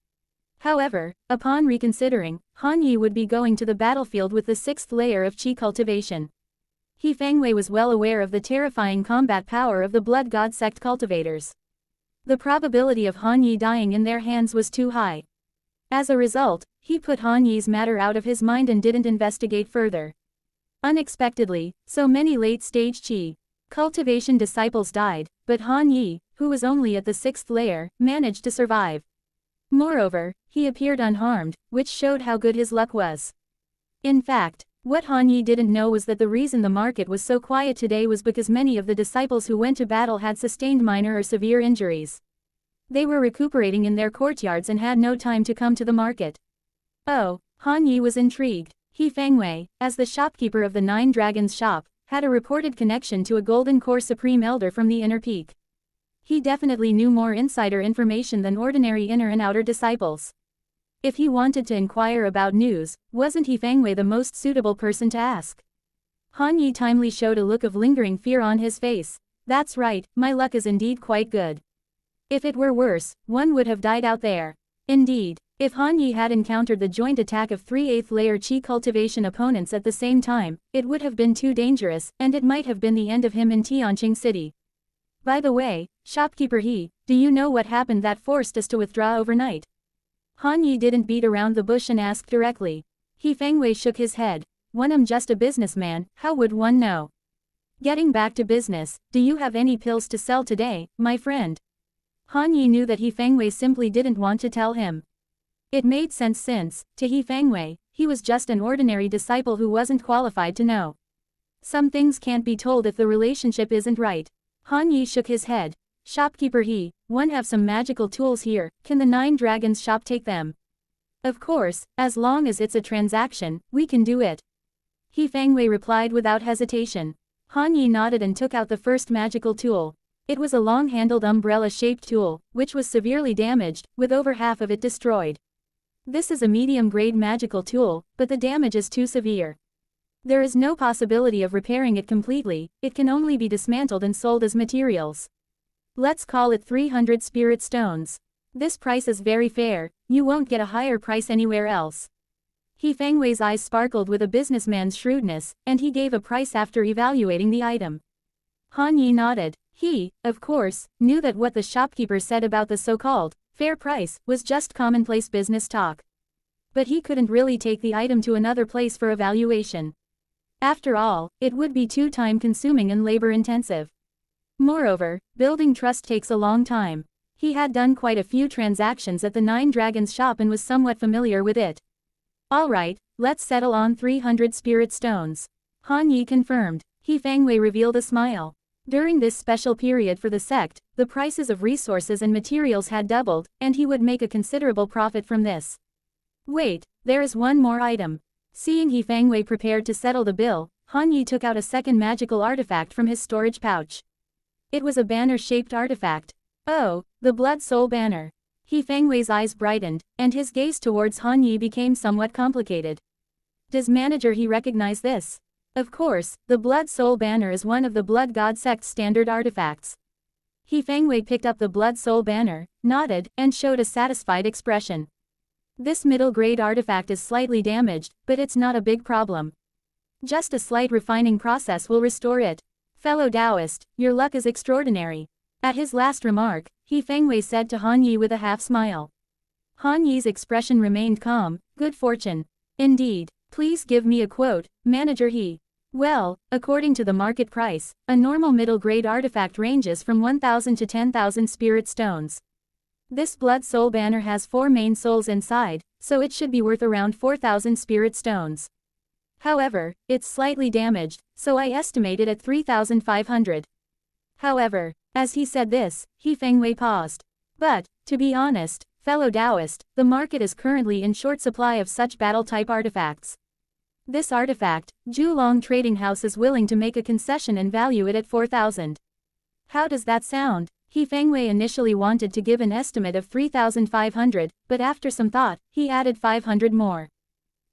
However, upon reconsidering, Han Yi would be going to the battlefield with the 6th layer of Qi cultivation. He Fangwei was well aware of the terrifying combat power of the Blood God sect cultivators. The probability of Han Yi dying in their hands was too high. As a result, he put Han Yi's matter out of his mind and didn't investigate further. Unexpectedly, so many late-stage Qi cultivation disciples died, but Han Yi, who was only at the 6th layer, managed to survive. Moreover, he appeared unharmed, which showed how good his luck was. In fact, what Han Yi didn't know was that the reason the market was so quiet today was because many of the disciples who went to battle had sustained minor or severe injuries. They were recuperating in their courtyards and had no time to come to the market. Oh, Han Yi was intrigued. He Fangwei, as the shopkeeper of the 9 Dragons shop, had a reported connection to a Golden Core Supreme Elder from the Inner Peak. He definitely knew more insider information than ordinary inner and outer disciples. If he wanted to inquire about news, wasn't He Fangwei the most suitable person to ask? Han Yi timely showed a look of lingering fear on his face. That's right, my luck is indeed quite good. If it were worse, one would have died out there. Indeed, if Han Yi had encountered the joint attack of 3/8 layer Qi cultivation opponents at the same time, it would have been too dangerous, and it might have been the end of him in Tianqing City. By the way, shopkeeper He, do you know what happened that forced us to withdraw overnight? Han Yi didn't beat around the bush and ask directly. He Fengwei shook his head. I'm just a businessman, how would one know? Getting back to business, do you have any pills to sell today, my friend? Han Yi knew that He Fengwei simply didn't want to tell him. It made sense since, to He Fengwei, he was just an ordinary disciple who wasn't qualified to know. Some things can't be told if the relationship isn't right. Han Yi shook his head. Shopkeeper He, one have some magical tools here, can the 9 Dragons shop take them? Of course, as long as it's a transaction, we can do it. He Fengwei replied without hesitation. Han Yi nodded and took out the first magical tool. It was a long-handled umbrella-shaped tool, which was severely damaged, with over half of it destroyed. This is a medium-grade magical tool, but the damage is too severe. There is no possibility of repairing it completely, it can only be dismantled and sold as materials. Let's call it 300 spirit stones. This price is very fair, you won't get a higher price anywhere else. He Fengwei's eyes sparkled with a businessman's shrewdness, and he gave a price after evaluating the item. Han Yi nodded. He, of course, knew that what the shopkeeper said about the so-called fair price was just commonplace business talk. But he couldn't really take the item to another place for evaluation. After all, it would be too time-consuming and labor-intensive. Moreover, building trust takes a long time. He had done quite a few transactions at the 9 Dragons shop and was somewhat familiar with it. Alright, let's settle on 300 spirit stones. Han Yi confirmed. He Fengwei revealed a smile. During this special period for the sect, the prices of resources and materials had doubled, and he would make a considerable profit from this. Wait, there is one more item. Seeing He Fengwei prepared to settle the bill, Han Yi took out a second magical artifact from his storage pouch. It was a banner-shaped artifact. Oh, the Blood Soul Banner. He Fengwei's eyes brightened, and his gaze towards Han Yi became somewhat complicated. Does manager He recognize this? Of course, the Blood Soul Banner is one of the Blood God Sect's standard artifacts. He Fengwei picked up the Blood Soul Banner, nodded, and showed a satisfied expression. This middle-grade artifact is slightly damaged, but it's not a big problem. Just a slight refining process will restore it. Fellow Taoist, your luck is extraordinary. At his last remark, He Fengwei said to Han Yi with a half-smile. Han Yi's expression remained calm. Good fortune. Indeed. Please give me a quote, Manager He. Well, according to the market price, a normal middle-grade artifact ranges from 1,000 to 10,000 spirit stones. This Blood Soul Banner has 4 main souls inside, so it should be worth around 4,000 spirit stones. However, it's slightly damaged, so I estimate it at 3,500. However, as he said this, He Fengwei paused. But, to be honest, fellow Taoist, the market is currently in short supply of such battle-type artifacts. This artifact, Julong Trading House is willing to make a concession and value it at 4,000. How does that sound? He Fengwei initially wanted to give an estimate of 3,500, but after some thought, he added 500 more.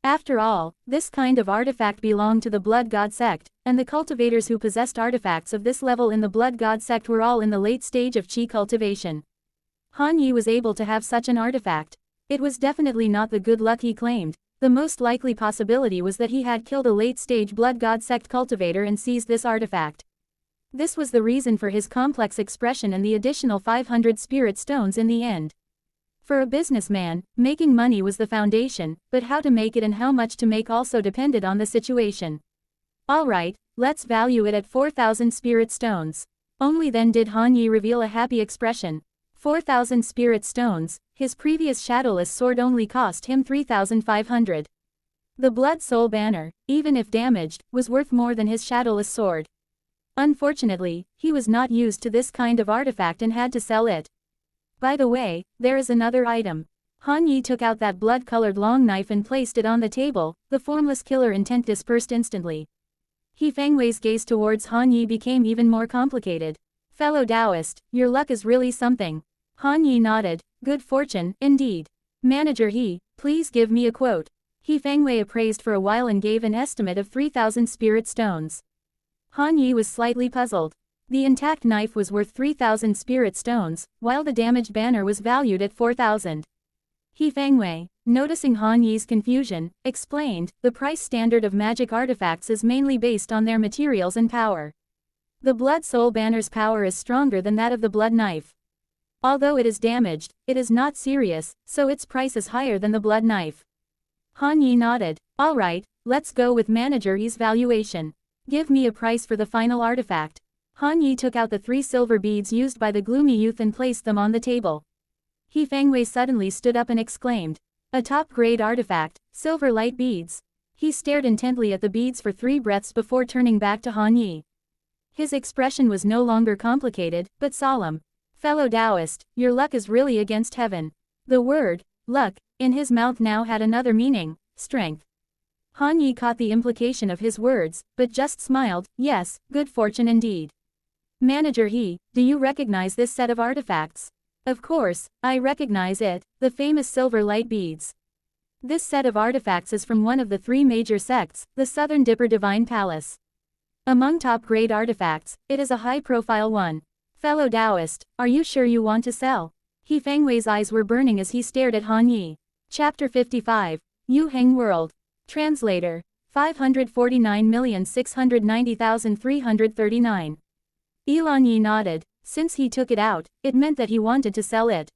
After all, this kind of artifact belonged to the Blood God Sect, and the cultivators who possessed artifacts of this level in the Blood God Sect were all in the late stage of Qi cultivation. Han Yi was able to have such an artifact. It was definitely not the good luck he claimed. The most likely possibility was that he had killed a late-stage Blood God Sect cultivator and seized this artifact. This was the reason for his complex expression and the additional 500 spirit stones in the end. For a businessman, making money was the foundation, but how to make it and how much to make also depended on the situation. Alright, let's value it at 4,000 spirit stones. Only then did Han Yi reveal a happy expression. 4,000 spirit stones, his previous shadowless sword only cost him 3,500. The Blood Soul Banner, even if damaged, was worth more than his shadowless sword. Unfortunately, he was not used to this kind of artifact and had to sell it. By the way, there is another item. Han Yi took out that blood-colored long knife and placed it on the table, the formless killer intent dispersed instantly. He Fengwei's gaze towards Han Yi became even more complicated. Fellow Taoist, your luck is really something. Han Yi nodded. Good fortune, indeed. Manager He, please give me a quote. He Fengwei appraised for a while and gave an estimate of 3,000 spirit stones. Han Yi was slightly puzzled. The intact knife was worth 3,000 spirit stones, while the damaged banner was valued at 4,000. He Fangwei, noticing Han Yi's confusion, explained, the price standard of magic artifacts is mainly based on their materials and power. The Blood Soul Banner's power is stronger than that of the Blood Knife. Although it is damaged, it is not serious, so its price is higher than the Blood Knife. Han Yi nodded. Alright, let's go with Manager Yi's valuation. Give me a price for the final artifact. Han Yi took out the 3 silver beads used by the gloomy youth and placed them on the table. He Fangwei suddenly stood up and exclaimed. A top-grade artifact, silver light beads. He stared intently at the beads for 3 breaths before turning back to Han Yi. His expression was no longer complicated, but solemn. Fellow Taoist, your luck is really against heaven. The word, luck, in his mouth now had another meaning, strength. Han Yi caught the implication of his words, but just smiled. Yes, good fortune indeed. Manager He, do you recognize this set of artifacts? Of course, I recognize it, the famous silver light beads. This set of artifacts is from one of the 3 major sects, the Southern Dipper Divine Palace. Among top-grade artifacts, it is a high-profile one. Fellow Taoist, are you sure you want to sell? He Fangwei's eyes were burning as he stared at Han Yi. Chapter 55, Yu Heng World. Translator, 549,690,339. Ilan Yi nodded. Since he took it out, it meant that he wanted to sell it.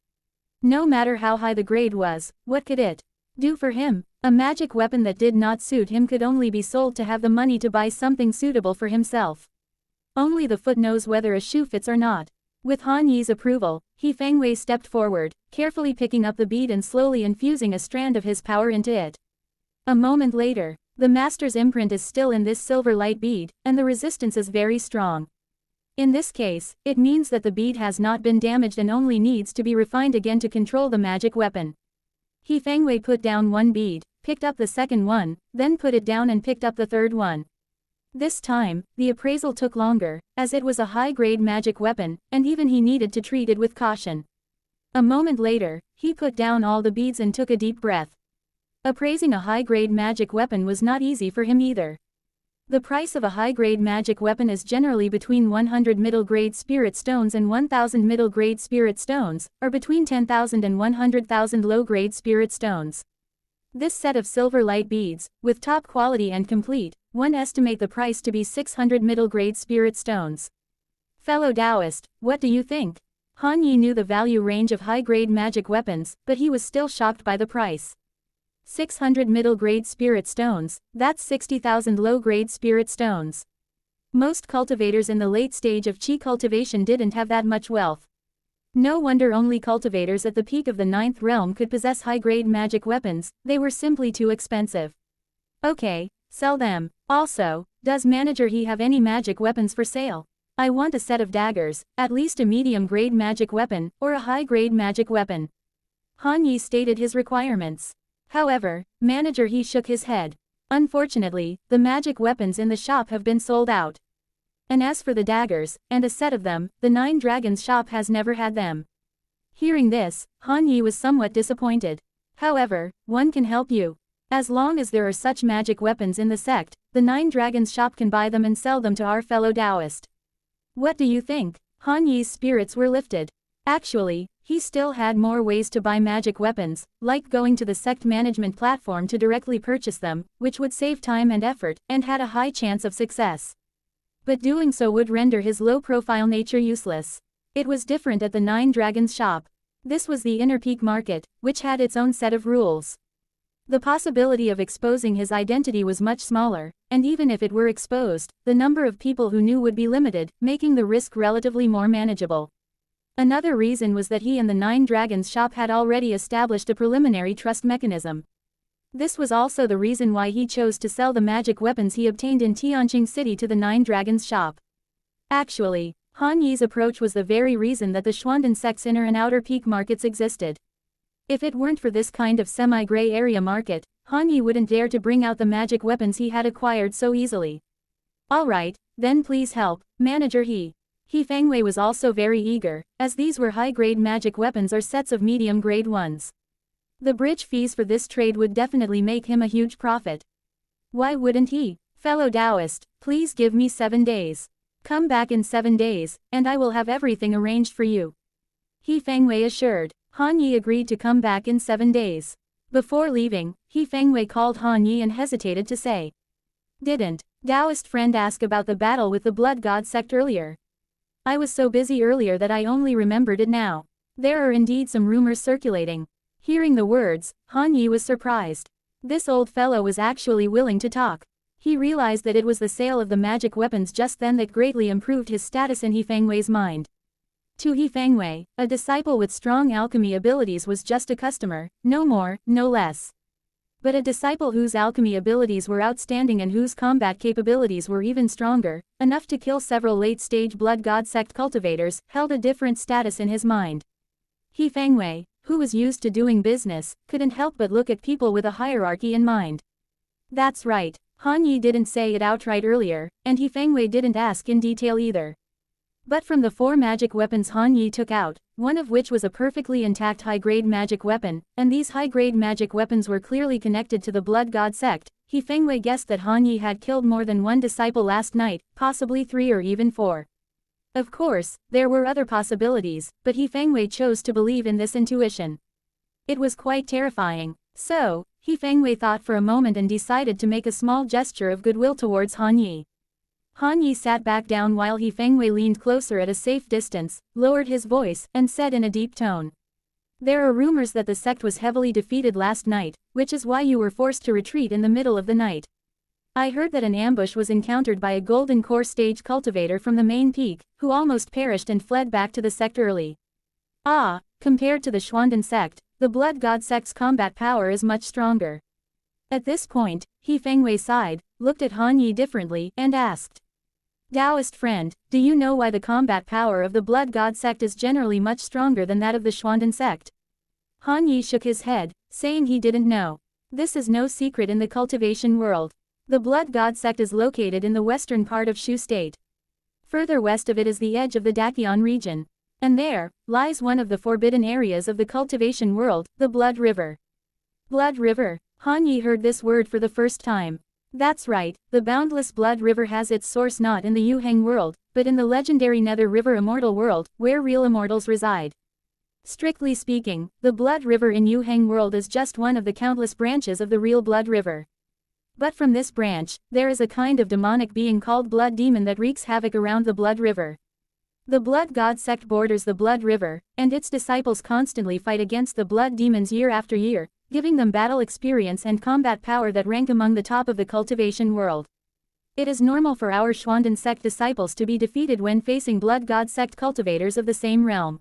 No matter how high the grade was, what could it do for him? A magic weapon that did not suit him could only be sold to have the money to buy something suitable for himself. Only the foot knows whether a shoe fits or not. With Han Yi's approval, He Fangwei stepped forward, carefully picking up the bead and slowly infusing a strand of his power into it. A moment later, the master's imprint is still in this silver light bead, and the resistance is very strong. In this case, it means that the bead has not been damaged and only needs to be refined again to control the magic weapon. He Fangwei put down 1 bead, picked up the second one, then put it down and picked up the third one. This time, the appraisal took longer, as it was a high-grade magic weapon, and even he needed to treat it with caution. A moment later, he put down all the beads and took a deep breath. Appraising a high-grade magic weapon was not easy for him either. The price of a high-grade magic weapon is generally between 100 middle-grade spirit stones and 1,000 middle-grade spirit stones, or between 10,000 and 100,000 low-grade spirit stones. This set of silver light beads, with top quality and complete, one estimate the price to be 600 middle-grade spirit stones. Fellow Taoist, what do you think? Han Yi knew the value range of high-grade magic weapons, but he was still shocked by the price. 600 middle-grade spirit stones, that's 60,000 low-grade spirit stones. Most cultivators in the late stage of Qi cultivation didn't have that much wealth. No wonder only cultivators at the peak of the 9th realm could possess high-grade magic weapons, they were simply too expensive. Okay, sell them. Also, does Manager He have any magic weapons for sale? I want a set of daggers, at least a medium-grade magic weapon, or a high-grade magic weapon. Han Yi stated his requirements. However, Manager He shook his head. Unfortunately, the magic weapons in the shop have been sold out. And as for the daggers, and a set of them, the 9 Dragons shop has never had them. Hearing this, Han Yi was somewhat disappointed. However, one can help you. As long as there are such magic weapons in the sect, the 9 Dragons shop can buy them and sell them to our fellow Taoist. What do you think? Han Yi's spirits were lifted. Actually, he still had more ways to buy magic weapons, like going to the sect management platform to directly purchase them, which would save time and effort, and had a high chance of success. But doing so would render his low-profile nature useless. It was different at the 9 Dragons shop. This was the inner peak market, which had its own set of rules. The possibility of exposing his identity was much smaller, and even if it were exposed, the number of people who knew would be limited, making the risk relatively more manageable. Another reason was that he and the 9 Dragons shop had already established a preliminary trust mechanism. This was also the reason why he chose to sell the magic weapons he obtained in Tianqing City to the 9 Dragons shop. Actually, Han Yi's approach was the very reason that the Xuanden sect's inner and outer peak markets existed. If it weren't for this kind of semi-gray area market, Han Yi wouldn't dare to bring out the magic weapons he had acquired so easily. Alright, then please help, Manager He. He Fangwei was also very eager, as these were high-grade magic weapons or sets of medium-grade ones. The bridge fees for this trade would definitely make him a huge profit. Why wouldn't he? Fellow Taoist, please give me 7 days. Come back in 7 days, and I will have everything arranged for you. He Fangwei assured. Han Yi agreed to come back in 7 days. Before leaving, He Fengwei called Han Yi and hesitated to say. Didn't Taoist friend ask about the battle with the Blood God sect earlier? I was so busy earlier that I only remembered it now. There are indeed some rumors circulating. Hearing the words, Han Yi was surprised. This old fellow was actually willing to talk. He realized that it was the sale of the magic weapons just then that greatly improved his status in He Fengwei's mind. To He Fengwei, a disciple with strong alchemy abilities was just a customer, no more, no less. But a disciple whose alchemy abilities were outstanding and whose combat capabilities were even stronger, enough to kill several late-stage Blood God sect cultivators, held a different status in his mind. He Fengwei, who was used to doing business, couldn't help but look at people with a hierarchy in mind. That's right, Han Yi didn't say it outright earlier, and He Fengwei didn't ask in detail either. But from the 4 magic weapons Han Yi took out, one of which was a perfectly intact high-grade magic weapon, and these high-grade magic weapons were clearly connected to the Blood God sect, He Fengwei guessed that Han Yi had killed more than one disciple last night, possibly 3 or even 4. Of course, there were other possibilities, but He Fengwei chose to believe in this intuition. It was quite terrifying. So, He Fengwei thought for a moment and decided to make a small gesture of goodwill towards Han Yi. Han Yi sat back down while He Fengwei leaned closer at a safe distance, lowered his voice, and said in a deep tone. There are rumors that the sect was heavily defeated last night, which is why you were forced to retreat in the middle of the night. I heard that an ambush was encountered by a golden core stage cultivator from the main peak, who almost perished and fled back to the sect early. Ah, compared to the Xuandan sect, the Blood God sect's combat power is much stronger. At this point, He Fengwei sighed, looked at Han Yi differently, and asked. Taoist friend, do you know why the combat power of the Blood God sect is generally much stronger than that of the Xuandan sect? Han Yi shook his head, saying he didn't know. This is no secret in the cultivation world. The Blood God sect is located in the western part of Shu State. Further west of it is the edge of the Dakion region. And there lies one of the forbidden areas of the cultivation world, the Blood River. Blood River? Han Yi heard this word for the first time. That's right, the boundless Blood River has its source not in the Yuheng world, but in the legendary Nether River Immortal World, where real immortals reside. Strictly speaking, the Blood River in Yuheng world is just one of the countless branches of the real Blood River. But from this branch, there is a kind of demonic being called Blood Demon that wreaks havoc around the Blood River. The Blood God sect borders the Blood River, and its disciples constantly fight against the Blood Demons year after year, giving them battle experience and combat power that rank among the top of the cultivation world. It is normal for our Xuandan sect disciples to be defeated when facing Blood God sect cultivators of the same realm.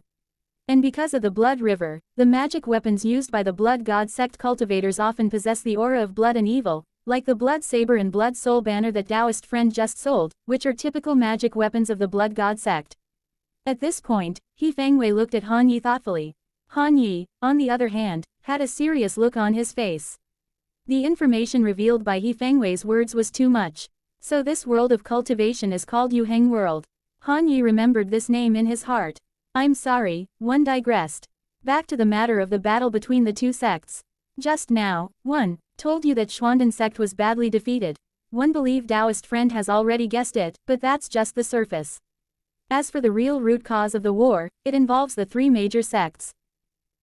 And because of the Blood River, the magic weapons used by the Blood God sect cultivators often possess the aura of blood and evil, like the Blood Saber and Blood Soul Banner that Taoist friend just sold, which are typical magic weapons of the Blood God sect. At this point, He Fengwei looked at Han Yi thoughtfully. Han Yi, on the other hand, had a serious look on his face. The information revealed by He Fengwei's words was too much. So this world of cultivation is called Yuheng world. Han Yi remembered this name in his heart. I'm sorry, one digressed. Back to the matter of the battle between the two sects. Just now, one told you that Xuandan sect was badly defeated. One believed Taoist friend has already guessed it, but that's just the surface. As for the real root cause of the war, it involves the 3 major sects.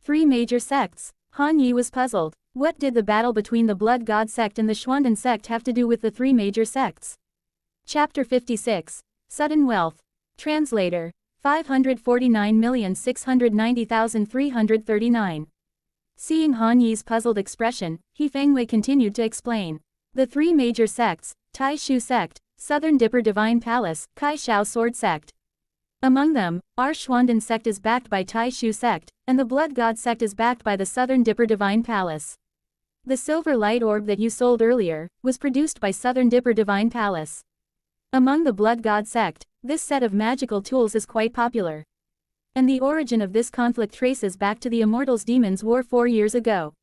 3 major sects? Han Yi was puzzled. What did the battle between the Blood God sect and the Xuandan sect have to do with the 3 major sects? Chapter 56. Sudden Wealth. Translator. 549,690,339. Seeing Han Yi's puzzled expression, He Fengwei continued to explain. The 3 major sects, Tai Shu sect, Southern Dipper Divine Palace, Kai Shao Sword sect. Among them, our Xuandan sect is backed by Tai Shu sect, and the Blood God sect is backed by the Southern Dipper Divine Palace. The silver light orb that you sold earlier was produced by Southern Dipper Divine Palace. Among the Blood God sect, this set of magical tools is quite popular. And the origin of this conflict traces back to the Immortals Demons War 4 years ago.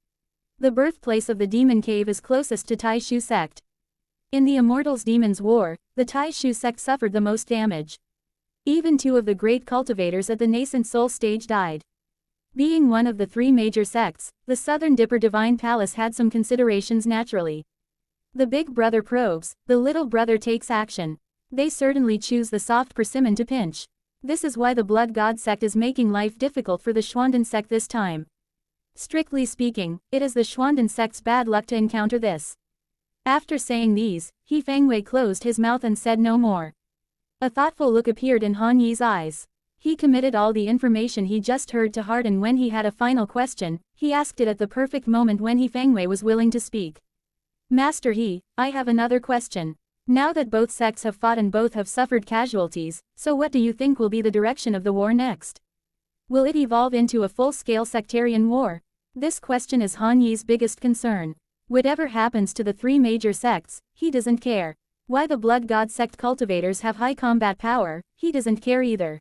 The birthplace of the Demon Cave is closest to Tai Shu sect. In the Immortals Demons War, the Tai Shu sect suffered the most damage. Even 2 of the great cultivators at the nascent soul stage died. Being one of the 3 major sects, the Southern Dipper Divine Palace had some considerations naturally. The big brother probes, the little brother takes action. They certainly choose the soft persimmon to pinch. This is why the Blood God sect is making life difficult for the Xuanden sect this time. Strictly speaking, it is the Xuanden sect's bad luck to encounter this. After saying these, He Fengwei closed his mouth and said no more. A thoughtful look appeared in Han Yi's eyes. He committed all the information he just heard to heart, and when he had a final question, he asked it at the perfect moment when He Fengwei was willing to speak. Master He, I have another question. Now that both sects have fought and both have suffered casualties, so what do you think will be the direction of the war next? Will it evolve into a full-scale sectarian war? This question is Han Yi's biggest concern. Whatever happens to the three major sects, he doesn't care. Why the Blood God sect cultivators have high combat power, he doesn't care either.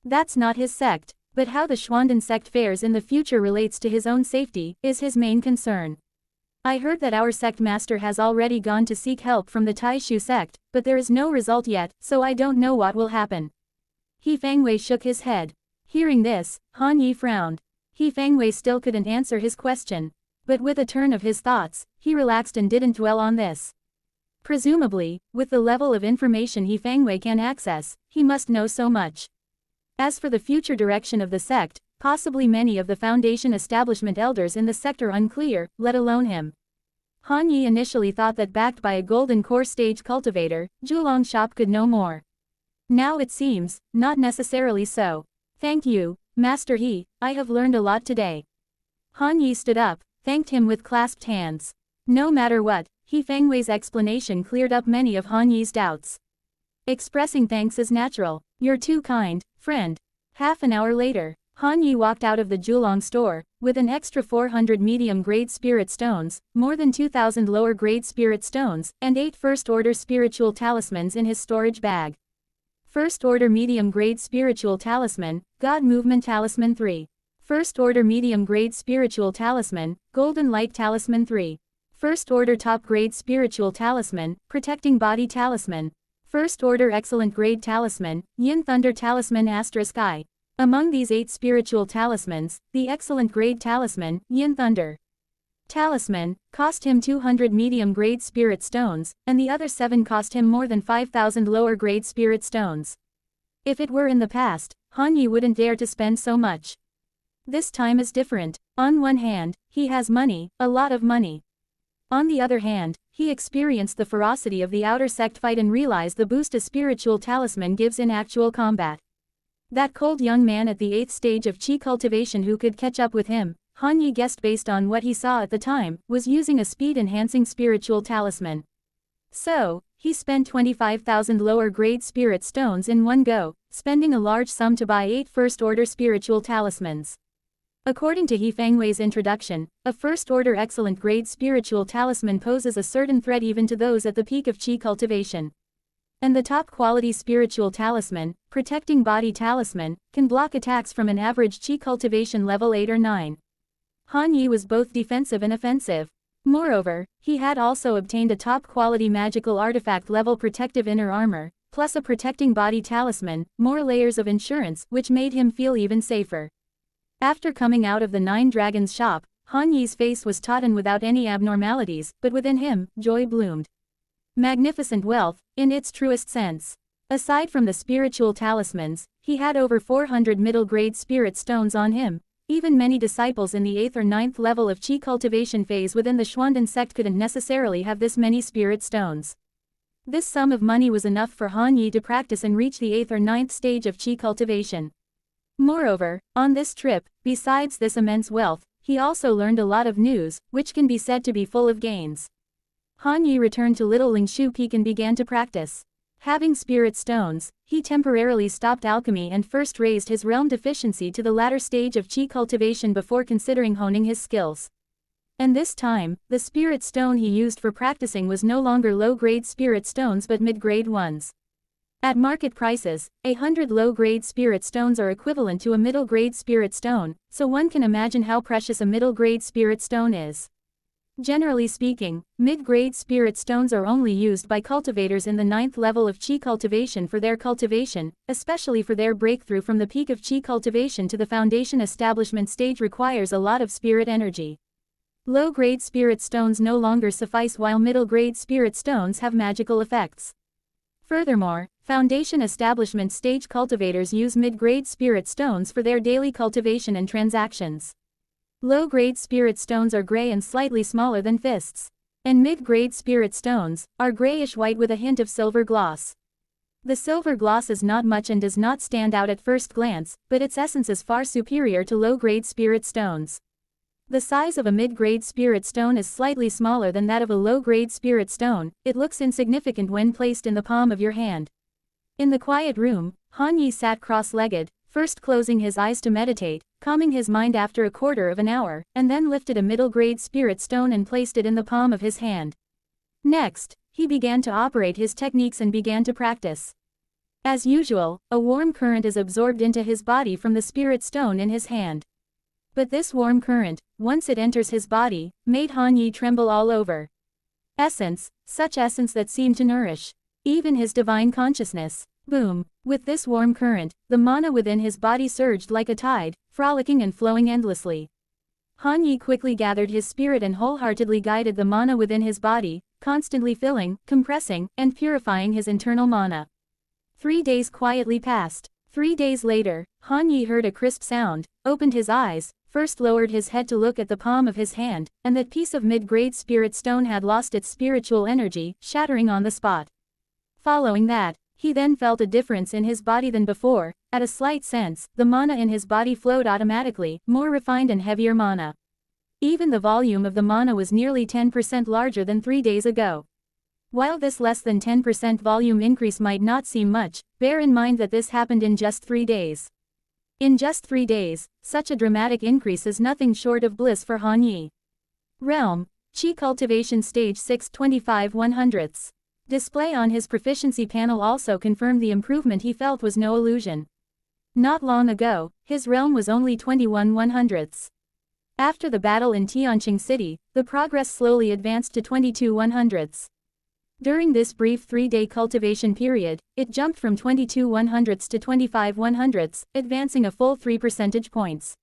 That's not his sect, but how the Xuanden sect fares in the future relates to his own safety, is his main concern. I heard that our sect master has already gone to seek help from the Taishu sect, but there is no result yet, so I don't know what will happen. He Fengwei shook his head. Hearing this, Han Yi frowned. He Fengwei still couldn't answer his question. But with a turn of his thoughts, he relaxed and didn't dwell on this. Presumably, with the level of information He Fengwei can access, he must know so much. As for the future direction of the sect, possibly many of the Foundation establishment elders in the sect are unclear, let alone him. Han Yi initially thought that backed by a golden core stage cultivator, Zhulong Shop could know more. Now it seems, not necessarily so. Thank you, Master He, I have learned a lot today. Han Yi stood up, thanked him with clasped hands. No matter what, He Fengwei's explanation cleared up many of Han Yi's doubts. Expressing thanks is natural. You're too kind, friend. Half an hour later, Han Yi walked out of the Zhulong store, with an extra 400 medium-grade spirit stones, more than 2,000 lower-grade spirit stones, and 8 first-order spiritual talismans in his storage bag. First-order medium-grade spiritual talisman, God Movement Talisman 3. First-order medium-grade spiritual talisman, Golden Light Talisman 3. First-order top-grade spiritual talisman, Protecting Body Talisman. First-order excellent grade talisman, Yin Thunder Talisman *I. Among these 8 spiritual talismans, the excellent grade talisman, Yin Thunder Talisman, cost him 200 medium-grade spirit stones, and the other 7 cost him more than 5,000 lower-grade spirit stones. If it were in the past, Han Yi wouldn't dare to spend so much. This time is different. On one hand, he has money, a lot of money. On the other hand, he experienced the ferocity of the outer sect fight and realized the boost a spiritual talisman gives in actual combat. That cold young man at the 8th stage of chi cultivation who could catch up with him, Han Yi guessed based on what he saw at the time, was using a speed-enhancing spiritual talisman. So, he spent 25,000 lower-grade spirit stones in one go, spending a large sum to buy 8 first-order spiritual talismans. According to He Fengwei's introduction, a first-order excellent-grade spiritual talisman poses a certain threat even to those at the peak of chi cultivation. And the top-quality spiritual talisman, Protecting Body Talisman, can block attacks from an average chi cultivation level 8 or 9. Han Yi was both defensive and offensive. Moreover, he had also obtained a top-quality magical artifact level protective inner armor, plus a Protecting Body Talisman, more layers of insurance, which made him feel even safer. After coming out of the 9 Dragons shop, Han Yi's face was taut and without any abnormalities, but within him, joy bloomed. Magnificent wealth, in its truest sense. Aside from the spiritual talismans, he had over 400 middle-grade spirit stones on him. Even many disciples in the 8th or 9th level of chi cultivation phase within the Xuanden sect couldn't necessarily have this many spirit stones. This sum of money was enough for Han Yi to practice and reach the 8th or 9th stage of chi cultivation. Moreover, on this trip, besides this immense wealth, he also learned a lot of news, which can be said to be full of gains. Han Yi returned to Little Lingshu Peak and began to practice. Having spirit stones, he temporarily stopped alchemy and first raised his realm deficiency to the latter stage of chi cultivation before considering honing his skills. And this time, the spirit stone he used for practicing was no longer low-grade spirit stones but mid-grade ones. At market prices, 100 low-grade spirit stones are equivalent to a middle-grade spirit stone, so one can imagine how precious a middle-grade spirit stone is. Generally speaking, mid-grade spirit stones are only used by cultivators in the 9th level of chi cultivation for their cultivation, especially for their breakthrough from the peak of chi cultivation to the foundation establishment stage requires a lot of spirit energy. Low-grade spirit stones no longer suffice while middle-grade spirit stones have magical effects. Furthermore, Foundation establishment stage cultivators use mid-grade spirit stones for their daily cultivation and transactions. Low-grade spirit stones are gray and slightly smaller than fists. And mid-grade spirit stones are grayish-white with a hint of silver gloss. The silver gloss is not much and does not stand out at first glance, but its essence is far superior to low-grade spirit stones. The size of a mid-grade spirit stone is slightly smaller than that of a low-grade spirit stone. It looks insignificant when placed in the palm of your hand. In the quiet room, Han Yi sat cross-legged, first closing his eyes to meditate, calming his mind after a quarter of an hour, and then lifted a middle-grade spirit stone and placed it in the palm of his hand. Next, he began to operate his techniques and began to practice. As usual, a warm current is absorbed into his body from the spirit stone in his hand. But this warm current, once it enters his body, made Han Yi tremble all over. Essence, such essence that seemed to nourish even his divine consciousness. Boom! With this warm current, the mana within his body surged like a tide, frolicking and flowing endlessly. Han Yi quickly gathered his spirit and wholeheartedly guided the mana within his body, constantly filling, compressing, and purifying his internal mana. 3 days quietly passed. 3 days later, Han Yi heard a crisp sound, opened his eyes, first lowered his head to look at the palm of his hand, and that piece of mid-grade spirit stone had lost its spiritual energy, shattering on the spot. Following that, he then felt a difference in his body than before. At a slight sense, the mana in his body flowed automatically, more refined and heavier mana. Even the volume of the mana was nearly 10% larger than 3 days ago. While this less than 10% volume increase might not seem much, bear in mind that this happened in just 3 days. In just 3 days, such a dramatic increase is nothing short of bliss for Han Yi. Realm, Qi Cultivation Stage 6 25/100ths. Display on his proficiency panel also confirmed the improvement he felt was no illusion. Not long ago, his realm was only 21/100ths. After the battle in Tianqing City, the progress slowly advanced to 22/100ths. During this brief 3-day cultivation period, it jumped from 22/100ths to 25/100ths, advancing a full 3 percentage points.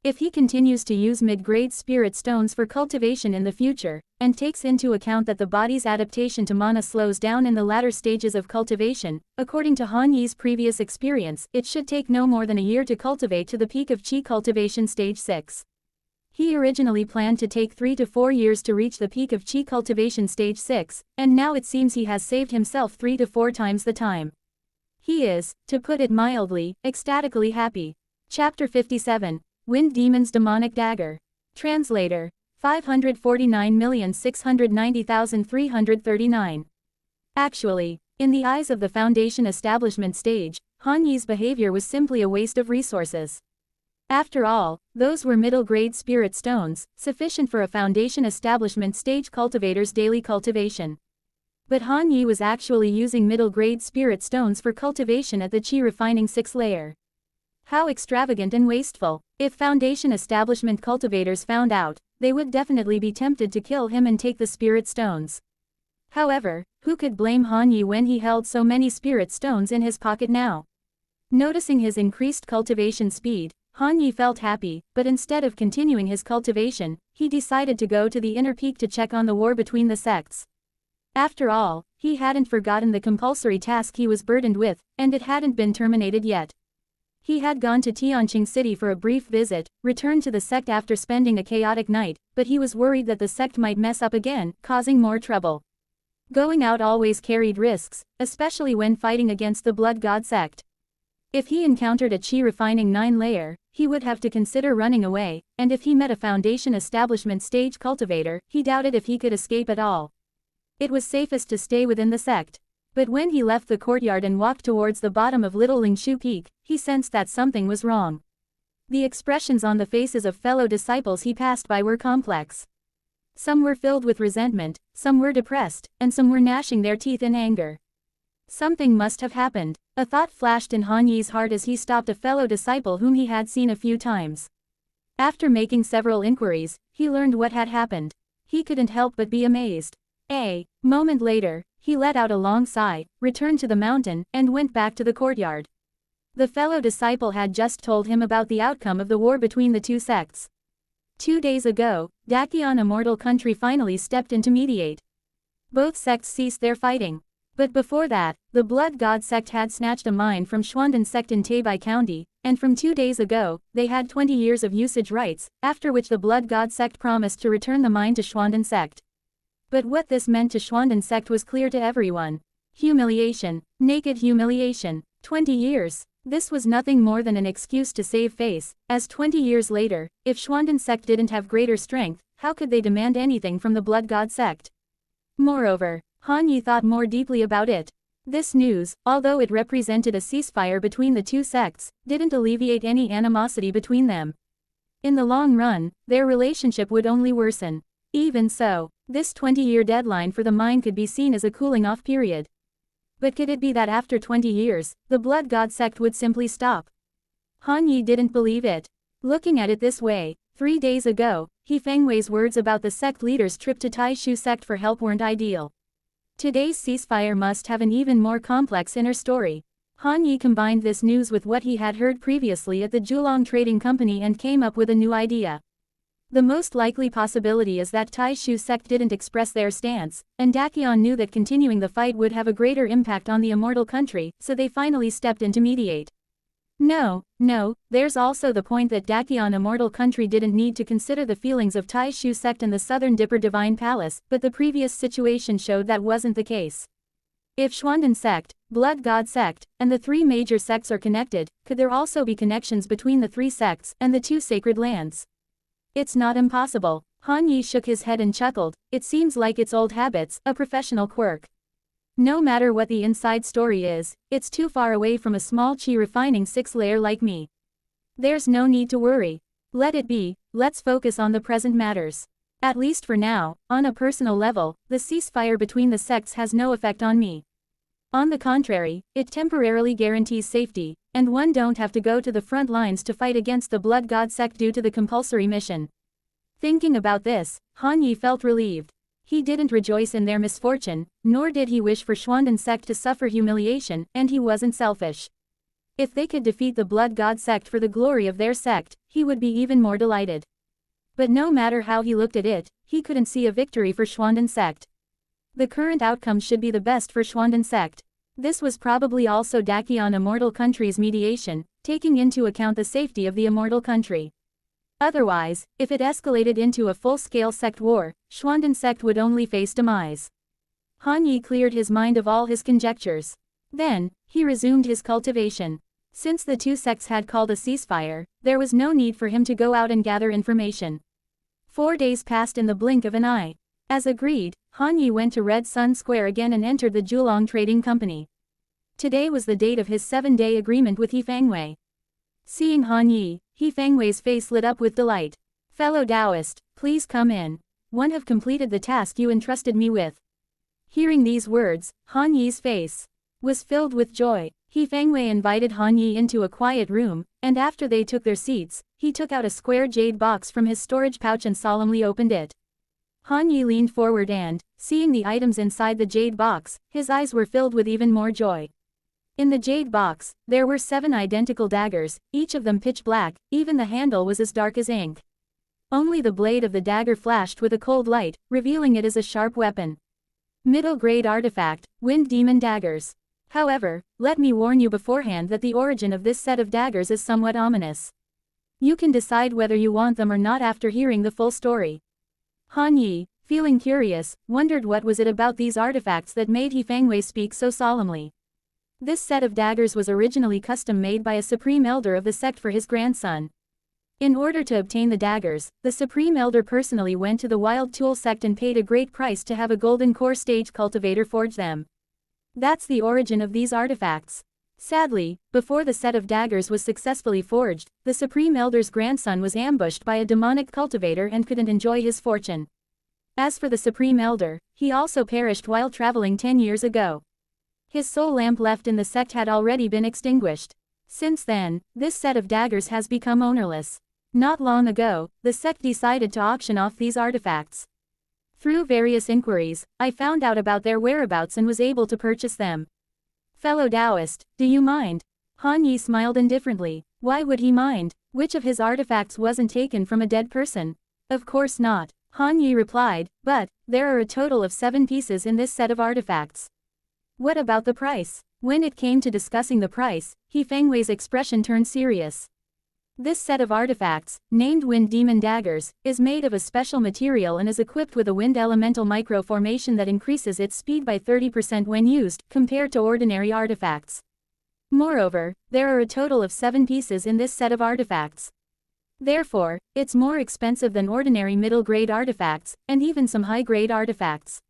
If he continues to use mid-grade spirit stones for cultivation in the future, and takes into account that the body's adaptation to mana slows down in the latter stages of cultivation, according to Han Yi's previous experience, it should take no more than a year to cultivate to the peak of Qi Cultivation Stage 6. He originally planned to take 3 to 4 years to reach the peak of Qi Cultivation Stage 6, and now it seems he has saved himself 3 to 4 times the time. He is, to put it mildly, ecstatically happy. Chapter 57. Wind Demon's Demonic Dagger. Translator. 549,690,339. Actually, in the eyes of the Foundation establishment stage, Han Yi's behavior was simply a waste of resources. After all, those were middle-grade spirit stones, sufficient for a Foundation establishment stage cultivator's daily cultivation. But Han Yi was actually using middle-grade spirit stones for cultivation at the Qi refining 6th layer. How extravagant and wasteful! If Foundation establishment cultivators found out, they would definitely be tempted to kill him and take the spirit stones. However, who could blame Han Yi when he held so many spirit stones in his pocket now? Noticing his increased cultivation speed, Han Yi felt happy, but instead of continuing his cultivation, he decided to go to the inner peak to check on the war between the sects. After all, he hadn't forgotten the compulsory task he was burdened with, and it hadn't been terminated yet. He had gone to Tianqing City for a brief visit, returned to the sect after spending a chaotic night, but he was worried that the sect might mess up again, causing more trouble. Going out always carried risks, especially when fighting against the Blood God sect. If he encountered a Qi refining 9 layer, he would have to consider running away, and if he met a Foundation establishment stage cultivator, he doubted if he could escape at all. It was safest to stay within the sect. But when he left the courtyard and walked towards the bottom of Little Lingshu Peak, he sensed that something was wrong. The expressions on the faces of fellow disciples he passed by were complex. Some were filled with resentment, some were depressed, and some were gnashing their teeth in anger. Something must have happened. A thought flashed in Han Yi's heart as he stopped a fellow disciple whom he had seen a few times. After making several inquiries, he learned what had happened. He couldn't help but be amazed. A moment later, he let out a long sigh, returned to the mountain, and went back to the courtyard. The fellow disciple had just told him about the outcome of the war between the two sects. 2 days ago, Dakion Immortal Country finally stepped in to mediate. Both sects ceased their fighting. But before that, the Blood God sect had snatched a mine from Schwanden sect in Taebai County, and from 2 days ago, they had 20 years of usage rights, after which the Blood God sect promised to return the mine to Schwanden sect. But what this meant to Schwanden sect was clear to everyone. Humiliation. Naked humiliation. 20 years. This was nothing more than an excuse to save face, as 20 years later, if Schwanden sect didn't have greater strength, how could they demand anything from the Blood God sect? Moreover, Han Yi thought more deeply about it. This news, although it represented a ceasefire between the two sects, didn't alleviate any animosity between them. In the long run, their relationship would only worsen. Even so, this 20-year deadline for the mine could be seen as a cooling-off period. But could it be that after 20 years, the Blood God sect would simply stop? Han Yi didn't believe it. Looking at it this way, 3 days ago, He Fengwei's words about the sect leader's trip to Taishu sect for help weren't ideal. Today's ceasefire must have an even more complex inner story. Han Yi combined this news with what he had heard previously at the Julong Trading Company and came up with a new idea. The most likely possibility is that Taishu sect didn't express their stance, and Dakion knew that continuing the fight would have a greater impact on the immortal country, so they finally stepped in to mediate. No, there's also the point that Dakion immortal country didn't need to consider the feelings of Taishu sect and the Southern Dipper Divine Palace, but the previous situation showed that wasn't the case. If Schwanden sect, Blood God sect, and the 3 major sects are connected, could there also be connections between the 3 sects and the 2 sacred lands? It's not impossible. Han Yi shook his head and chuckled. It seems like it's old habits, a professional quirk. No matter what the inside story is, it's too far away from a small chi refining 6-layer like me. There's no need to worry. Let it be, let's focus on the present matters. At least for now, on a personal level, the ceasefire between the sects has no effect on me. On the contrary, it temporarily guarantees safety, and one don't have to go to the front lines to fight against the Blood God sect due to the compulsory mission. Thinking about this, Han Yi felt relieved. He didn't rejoice in their misfortune, nor did he wish for Schwanden sect to suffer humiliation, and he wasn't selfish. If they could defeat the Blood God sect for the glory of their sect, he would be even more delighted. But no matter how he looked at it, he couldn't see a victory for Schwanden sect. The current outcome should be the best for Schwanden sect. This was probably also Dakion immortal country's mediation, taking into account the safety of the immortal country. Otherwise, if it escalated into a full-scale sect war, Schwanden sect would only face demise. Han Yi cleared his mind of all his conjectures. Then, he resumed his cultivation. Since the 2 sects had called a ceasefire, there was no need for him to go out and gather information. 4 days passed in the blink of an eye. As agreed, Han Yi went to Red Sun Square again and entered the Julong Trading Company. Today was the date of his 7-day agreement with He Fengwei. Seeing Han Yi, He Fengwei's face lit up with delight. "Fellow Taoist, please come in. One have completed the task you entrusted me with." Hearing these words, Han Yi's face was filled with joy. He Fengwei invited Han Yi into a quiet room, and after they took their seats, he took out a square jade box from his storage pouch and solemnly opened it. Han Yi leaned forward and, seeing the items inside the jade box, his eyes were filled with even more joy. In the jade box, there were 7 identical daggers, each of them pitch black, even the handle was as dark as ink. Only the blade of the dagger flashed with a cold light, revealing it as a sharp weapon. Middle-grade artifact, Wind Demon daggers. However, let me warn you beforehand that the origin of this set of daggers is somewhat ominous. You can decide whether you want them or not after hearing the full story. Han Yi, feeling curious, wondered what was it about these artifacts that made He Fengwei speak so solemnly. This set of daggers was originally custom-made by a Supreme Elder of the sect for his grandson. In order to obtain the daggers, the Supreme Elder personally went to the Wild Tool sect and paid a great price to have a golden core stage cultivator forge them. That's the origin of these artifacts. Sadly, before the set of daggers was successfully forged, the Supreme Elder's grandson was ambushed by a demonic cultivator and couldn't enjoy his fortune. As for the Supreme Elder, he also perished while traveling 10 years ago. His soul lamp left in the sect had already been extinguished. Since then, this set of daggers has become ownerless. Not long ago, the sect decided to auction off these artifacts. Through various inquiries, I found out about their whereabouts and was able to purchase them. Fellow Taoist, do you mind? Han Yi smiled indifferently. Why would he mind? Which of his artifacts wasn't taken from a dead person? Of course not. Han Yi replied, but, there are a total of 7 pieces in this set of artifacts. What about the price? When it came to discussing the price, He Fengwei's expression turned serious. This set of artifacts, named Wind Demon Daggers, is made of a special material and is equipped with a wind elemental micro-formation that increases its speed by 30% when used, compared to ordinary artifacts. Moreover, there are a total of 7 pieces in this set of artifacts. Therefore, it's more expensive than ordinary middle-grade artifacts, and even some high-grade artifacts.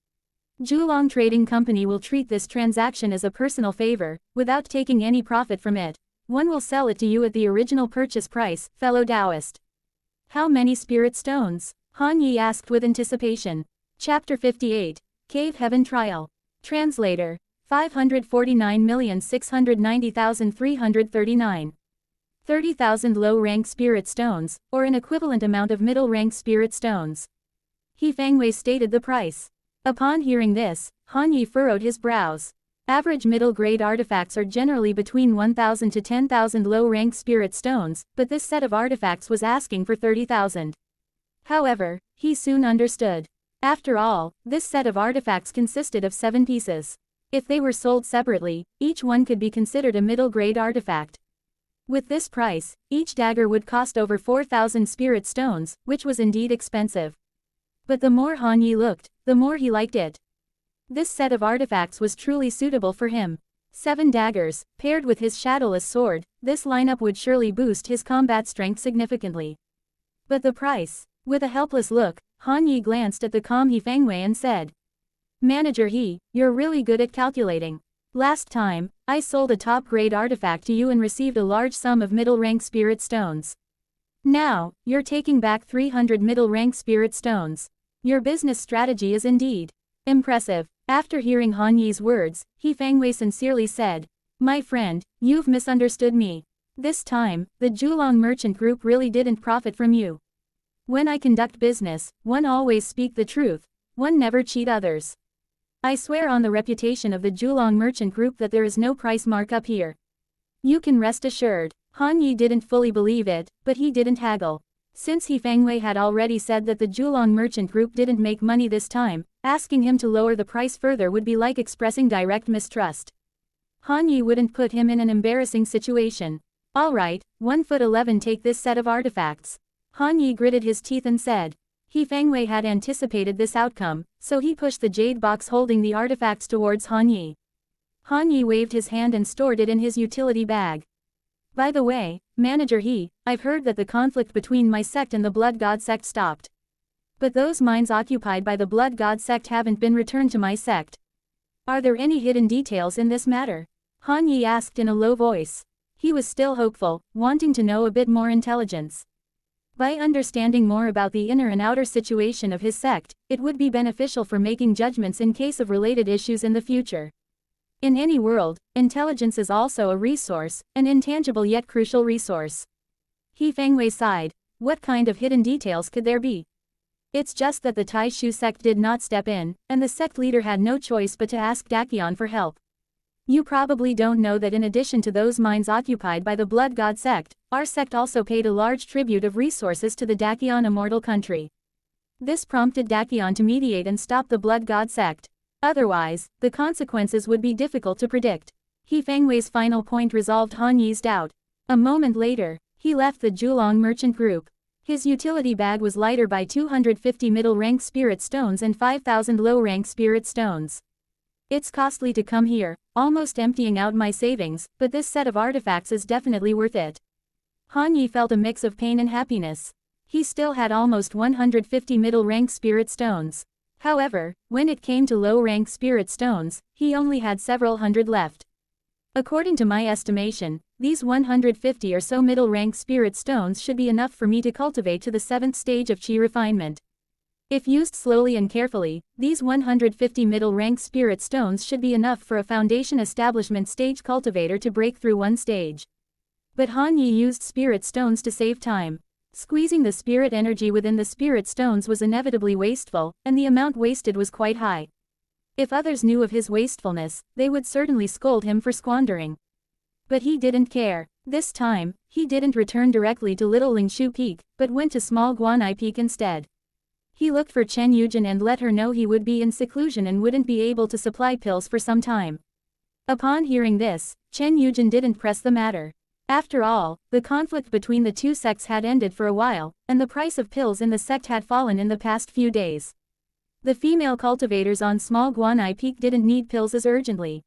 Julong Trading Company will treat this transaction as a personal favor, without taking any profit from it. One will sell it to you at the original purchase price, fellow Taoist. How many spirit stones? Han Yi asked with anticipation. Chapter 58, Cave Heaven Trial. Translator. 549,690,339. 30,000 low-rank spirit stones, or an equivalent amount of middle-rank spirit stones. He Fengwei stated the price. Upon hearing this, Han Yi furrowed his brows. Average middle-grade artifacts are generally between 1,000 to 10,000 low-rank spirit stones, but this set of artifacts was asking for 30,000. However, he soon understood. After all, this set of artifacts consisted of 7 pieces. If they were sold separately, each one could be considered a middle-grade artifact. With this price, each dagger would cost over 4,000 spirit stones, which was indeed expensive. But the more Han Yi looked, the more he liked it. This set of artifacts was truly suitable for him. 7 daggers, paired with his shadowless sword, this lineup would surely boost his combat strength significantly. But the price? With a helpless look, Han Yi glanced at the calm He Fengwei and said, "Manager He, you're really good at calculating. Last time, I sold a top-grade artifact to you and received a large sum of middle-rank spirit stones. Now, you're taking back 300 middle-rank spirit stones. Your business strategy is indeed impressive." After hearing Han Yi's words, He Fengwei sincerely said, "My friend, you've misunderstood me. This time, the Julong Merchant Group really didn't profit from you. When I conduct business, one always speak the truth, one never cheat others. I swear on the reputation of the Julong Merchant Group that there is no price markup here. You can rest assured." Han Yi didn't fully believe it, but he didn't haggle. Since He Fengwei had already said that the Julong Merchant Group didn't make money this time, asking him to lower the price further would be like expressing direct mistrust. Han Yi wouldn't put him in an embarrassing situation. "Alright, 1'11" take this set of artifacts." Han Yi gritted his teeth and said. He Fengwei had anticipated this outcome, so he pushed the jade box holding the artifacts towards Han Yi. Han Yi waved his hand and stored it in his utility bag. "By the way, Manager He, I've heard that the conflict between my sect and the Blood God sect stopped. But those mines occupied by the Blood God sect haven't been returned to my sect. Are there any hidden details in this matter?" Han Yi asked in a low voice. He was still hopeful, wanting to know a bit more intelligence. By understanding more about the inner and outer situation of his sect, it would be beneficial for making judgments in case of related issues in the future. In any world, intelligence is also a resource, an intangible yet crucial resource. He Fengwei sighed. What kind of hidden details could there be? It's just that the Tai Shu sect did not step in, and the sect leader had no choice but to ask Dakion for help. You probably don't know that in addition to those mines occupied by the Blood God sect, our sect also paid a large tribute of resources to the Dakion immortal country. This prompted Dakion to mediate and stop the Blood God sect. Otherwise, the consequences would be difficult to predict. He Fengwei's final point resolved Han Yi's doubt. A moment later, he left the Julong Merchant Group. His utility bag was lighter by 250 middle-rank spirit stones and 5,000 low-rank spirit stones. It's costly to come here, almost emptying out my savings, but this set of artifacts is definitely worth it. Han Yi felt a mix of pain and happiness. He still had almost 150 middle-rank spirit stones. However, when it came to low-rank spirit stones, he only had several hundred left. According to my estimation, these 150 or so middle-rank spirit stones should be enough for me to cultivate to the 7th stage of Qi refinement. If used slowly and carefully, these 150 middle-rank spirit stones should be enough for a foundation establishment stage cultivator to break through one stage. But Han Yi used spirit stones to save time. Squeezing the spirit energy within the spirit stones was inevitably wasteful, and the amount wasted was quite high. If others knew of his wastefulness, they would certainly scold him for squandering. But he didn't care. This time, he didn't return directly to Little Lingshu Peak, but went to Small Guanai Peak instead. He looked for Chen Yujin and let her know he would be in seclusion and wouldn't be able to supply pills for some time. Upon hearing this, Chen Yujin didn't press the matter. After all, the conflict between the two sects had ended for a while, and the price of pills in the sect had fallen in the past few days. The female cultivators on Small Guanai Peak didn't need pills as urgently.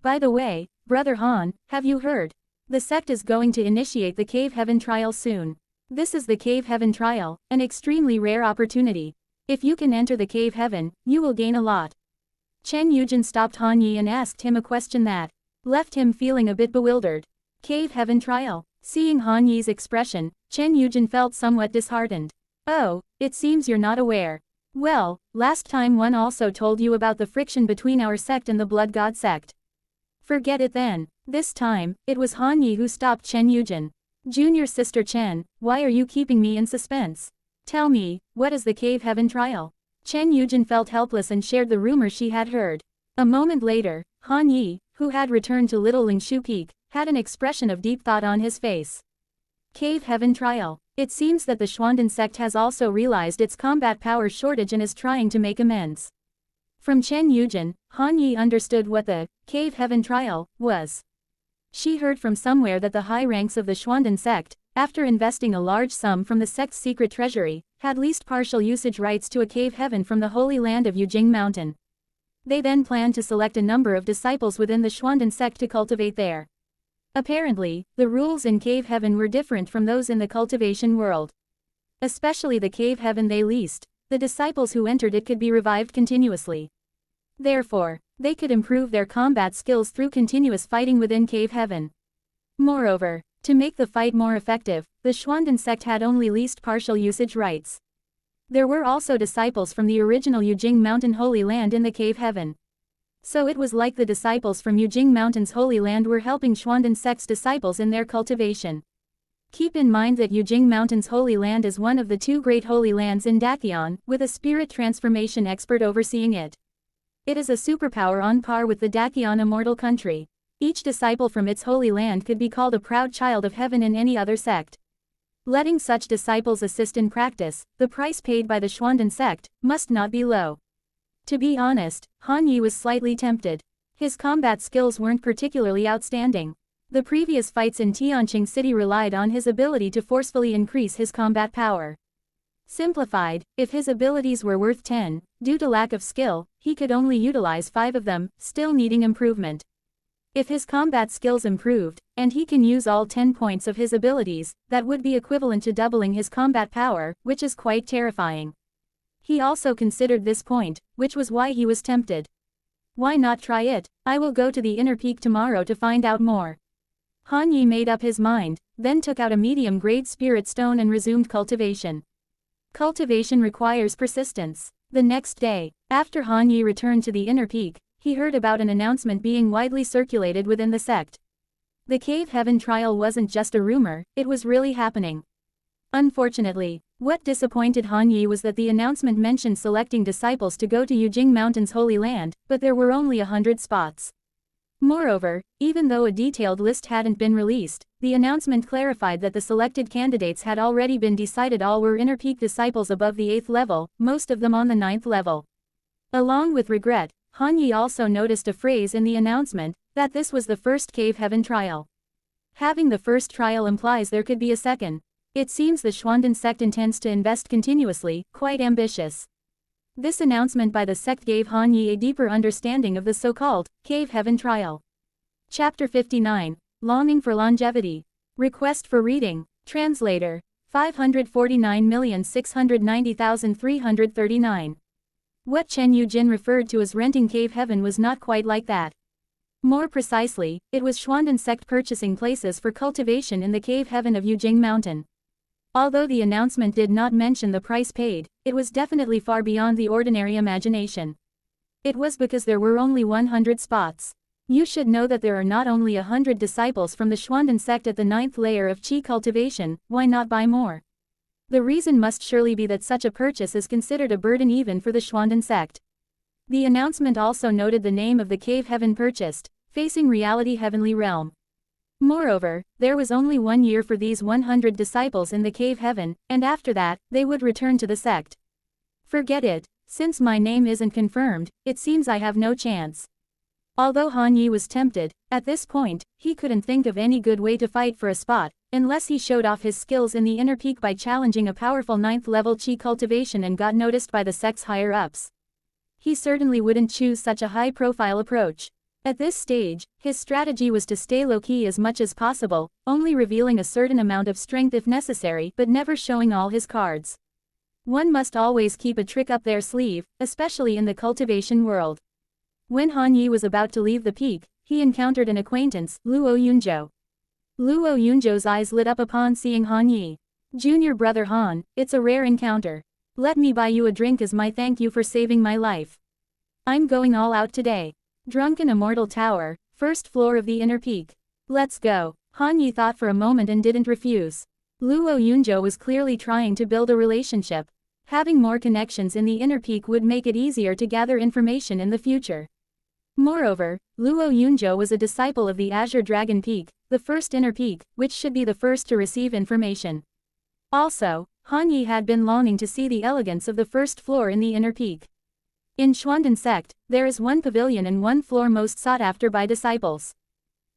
By the way, Brother Han, have you heard? The sect is going to initiate the Cave Heaven trial soon. This is the Cave Heaven trial, an extremely rare opportunity. If you can enter the Cave Heaven, you will gain a lot. Chen Yujin stopped Han Yi and asked him a question that left him feeling a bit bewildered. Cave Heaven trial? Seeing Han Yi's expression, Chen Yujin felt somewhat disheartened. Oh, it seems you're not aware. Well, last time one also told you about the friction between our sect and the Blood God sect. Forget it then. This time, it was Han Yi who stopped Chen Yujin. Junior sister Chen, why are you keeping me in suspense? Tell me, what is the Cave Heaven trial? Chen Yujin felt helpless and shared the rumor she had heard. A moment later, Han Yi, who had returned to Little Lingshu Peak, had an expression of deep thought on his face. Cave Heaven trial. It seems that the Xuanden sect has also realized its combat power shortage and is trying to make amends. From Chen Yujin, Han Yi understood what the Cave Heaven trial was. She heard from somewhere that the high ranks of the Xuanden sect, after investing a large sum from the sect's secret treasury, had leased partial usage rights to a cave heaven from the holy land of Yujing Mountain. They then planned to select a number of disciples within the Xuanden sect to cultivate there. Apparently, the rules in Cave Heaven were different from those in the cultivation world. Especially the Cave Heaven they leased, the disciples who entered it could be revived continuously. Therefore, they could improve their combat skills through continuous fighting within Cave Heaven. Moreover, to make the fight more effective, the Xuanden sect had only leased partial usage rights. There were also disciples from the original Yujing Mountain Holy Land in the Cave Heaven. So it was like the disciples from Yujing Mountain's Holy Land were helping Xuanden sect's disciples in their cultivation. Keep in mind that Yujing Mountain's Holy Land is one of the two great holy lands in Dakion, with a spirit transformation expert overseeing it. It is a superpower on par with the Dakion Immortal Country. Each disciple from its holy land could be called a proud child of heaven in any other sect. Letting such disciples assist in practice, the price paid by the Xuanden sect, must not be low. To be honest, Han Yi was slightly tempted. His combat skills weren't particularly outstanding. The previous fights in Tianqing City relied on his ability to forcefully increase his combat power. Simplified, if his abilities were worth 10, due to lack of skill, he could only utilize 5 of them, still needing improvement. If his combat skills improved, and he can use all 10 points of his abilities, that would be equivalent to doubling his combat power, which is quite terrifying. He also considered this point, which was why he was tempted. Why not try it? I will go to the inner peak tomorrow to find out more. Han Yi made up his mind, then took out a medium-grade spirit stone and resumed cultivation. Cultivation requires persistence. The next day, after Han Yi returned to the inner peak, he heard about an announcement being widely circulated within the sect. The Cave Heaven trial wasn't just a rumor, it was really happening. Unfortunately, what disappointed Han Yi was that the announcement mentioned selecting disciples to go to Yujing Mountain's Holy Land, but there were only 100 spots. Moreover, even though a detailed list hadn't been released, the announcement clarified that the selected candidates had already been decided. All were inner peak disciples above the 8th level, most of them on the 9th level. Along with regret, Han Yi also noticed a phrase in the announcement, that this was the first Cave Heaven trial. Having the first trial implies there could be a second. It seems the Xuanden sect intends to invest continuously, quite ambitious. This announcement by the sect gave Han Yi a deeper understanding of the so-called Cave Heaven trial. Chapter 59, Longing for Longevity. Request for reading. Translator. 549,690,339. What Chen Yujin referred to as renting Cave Heaven was not quite like that. More precisely, it was Xuanden sect purchasing places for cultivation in the Cave Heaven of Yujing Mountain. Although the announcement did not mention the price paid, it was definitely far beyond the ordinary imagination. It was because there were only 100 spots. You should know that there are not only 100 disciples from the Xuanden sect at the 9th layer of Qi cultivation, why not buy more? The reason must surely be that such a purchase is considered a burden even for the Xuanden sect. The announcement also noted the name of the Cave Heaven purchased, Facing Reality Heavenly Realm. Moreover, there was only 1 year for these 100 disciples in the Cave Heaven, and after that, they would return to the sect. Forget it, since my name isn't confirmed, it seems I have no chance. Although Han Yi was tempted, at this point, he couldn't think of any good way to fight for a spot, unless he showed off his skills in the inner peak by challenging a powerful 9th level chi cultivation and got noticed by the sect's higher-ups. He certainly wouldn't choose such a high-profile approach. At this stage, his strategy was to stay low-key as much as possible, only revealing a certain amount of strength if necessary but never showing all his cards. One must always keep a trick up their sleeve, especially in the cultivation world. When Han Yi was about to leave the peak, he encountered an acquaintance, Luo Yunzhou. Luo Yunzhou's eyes lit up upon seeing Han Yi. "Junior brother Han, it's a rare encounter. Let me buy you a drink as my thank you for saving my life. I'm going all out today. Drunken Immortal Tower, first floor of the inner peak. Let's go." Han Yi thought for a moment and didn't refuse. Luo Yunzhou was clearly trying to build a relationship. Having more connections in the inner peak would make it easier to gather information in the future. Moreover, Luo Yunzhou was a disciple of the Azure Dragon Peak, the first inner peak, which should be the first to receive information. Also, Han Yi had been longing to see the elegance of the first floor in the inner peak. In Xuandan sect, there is one pavilion and one floor most sought after by disciples.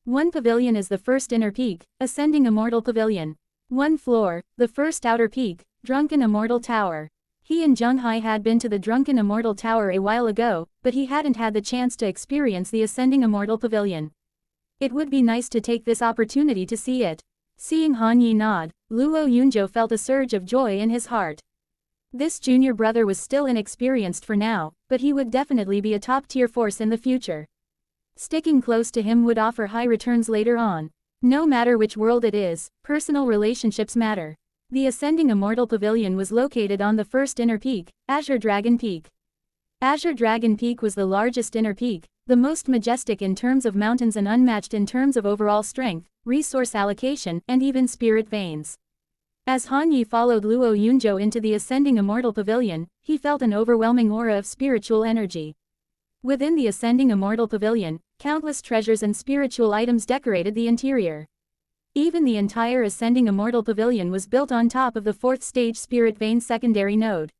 One pavilion is the first inner peak, Ascending Immortal Pavilion. One floor, the first outer peak, Drunken Immortal Tower. He and Zheng Hai had been to the Drunken Immortal Tower a while ago, but he hadn't had the chance to experience the Ascending Immortal Pavilion. It would be nice to take this opportunity to see it. Seeing Han Yi nod, Luo Yunzhou felt a surge of joy in his heart. This junior brother was still inexperienced for now, but he would definitely be a top-tier force in the future. Sticking close to him would offer high returns later on. No matter which world it is, personal relationships matter. The Ascending Immortal Pavilion was located on the first inner peak, Azure Dragon Peak. Azure Dragon Peak was the largest inner peak, the most majestic in terms of mountains and unmatched in terms of overall strength, resource allocation, and even spirit veins. As Han Yi followed Luo Yunzhou into the Ascending Immortal Pavilion, he felt an overwhelming aura of spiritual energy. Within the Ascending Immortal Pavilion, countless treasures and spiritual items decorated the interior. Even the entire Ascending Immortal Pavilion was built on top of the 4th stage Spirit Vein secondary node.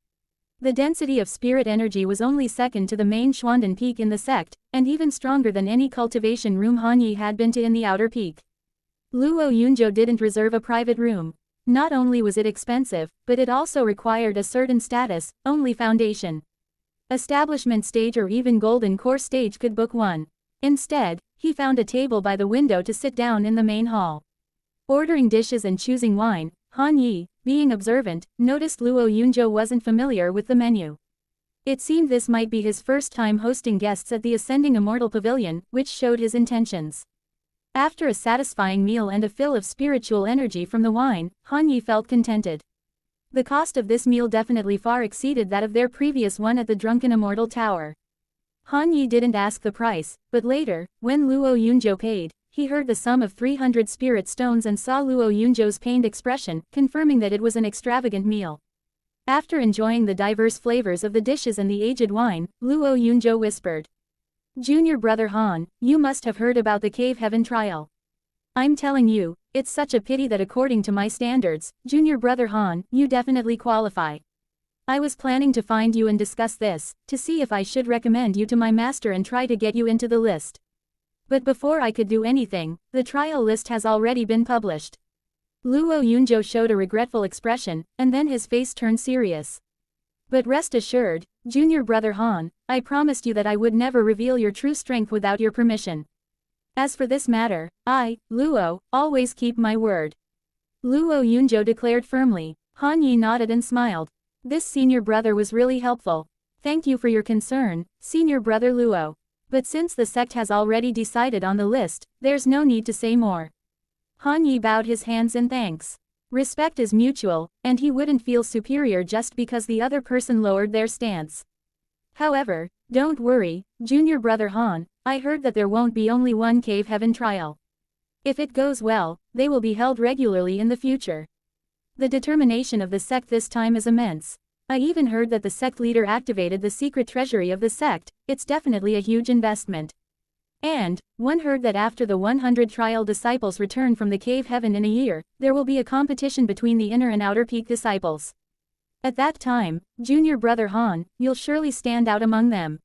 The density of spirit energy was only second to the main Xuandan Peak in the sect, and even stronger than any cultivation room Han Yi had been to in the outer peak. Luo Yunzhou didn't reserve a private room. Not only was it expensive, but it also required a certain status, only Foundation, Establishment stage or even Golden Core stage could book one. Instead, he found a table by the window to sit down in the main hall. Ordering dishes and choosing wine, Han Yi, being observant, noticed Luo Yunzhou wasn't familiar with the menu. It seemed this might be his first time hosting guests at the Ascending Immortal Pavilion, which showed his intentions. After a satisfying meal and a fill of spiritual energy from the wine, Han Yi felt contented. The cost of this meal definitely far exceeded that of their previous one at the Drunken Immortal Tower. Han Yi didn't ask the price, but later, when Luo Yunzhou paid, he heard the sum of 300 spirit stones and saw Luo Yunzhou's pained expression, confirming that it was an extravagant meal. After enjoying the diverse flavors of the dishes and the aged wine, Luo Yunzhou whispered, "Junior brother Han, you must have heard about the Cave Heaven trial. I'm telling you, it's such a pity that according to my standards, Junior brother Han, you definitely qualify. I was planning to find you and discuss this, to see if I should recommend you to my master and try to get you into the list. But before I could do anything, the trial list has already been published." Luo Yunzhou showed a regretful expression, and then his face turned serious. "But rest assured, Junior brother Han, I promised you that I would never reveal your true strength without your permission. As for this matter, I, Luo, always keep my word." Luo Yunzhou declared firmly. Han Yi nodded and smiled. This senior brother was really helpful. "Thank you for your concern, senior brother Luo. But since the sect has already decided on the list, there's no need to say more." Han Yi bowed his hands in thanks. Respect is mutual, and he wouldn't feel superior just because the other person lowered their stance. "However, don't worry, Junior brother Han, I heard that there won't be only one Cave Heaven trial. If it goes well, they will be held regularly in the future. The determination of the sect this time is immense. I even heard that the sect leader activated the secret treasury of the sect. It's definitely a huge investment. And, one heard that after the 100 trial disciples return from the Cave Heaven in a year, there will be a competition between the inner and outer peak disciples. At that time, Junior brother Han, you'll surely stand out among them."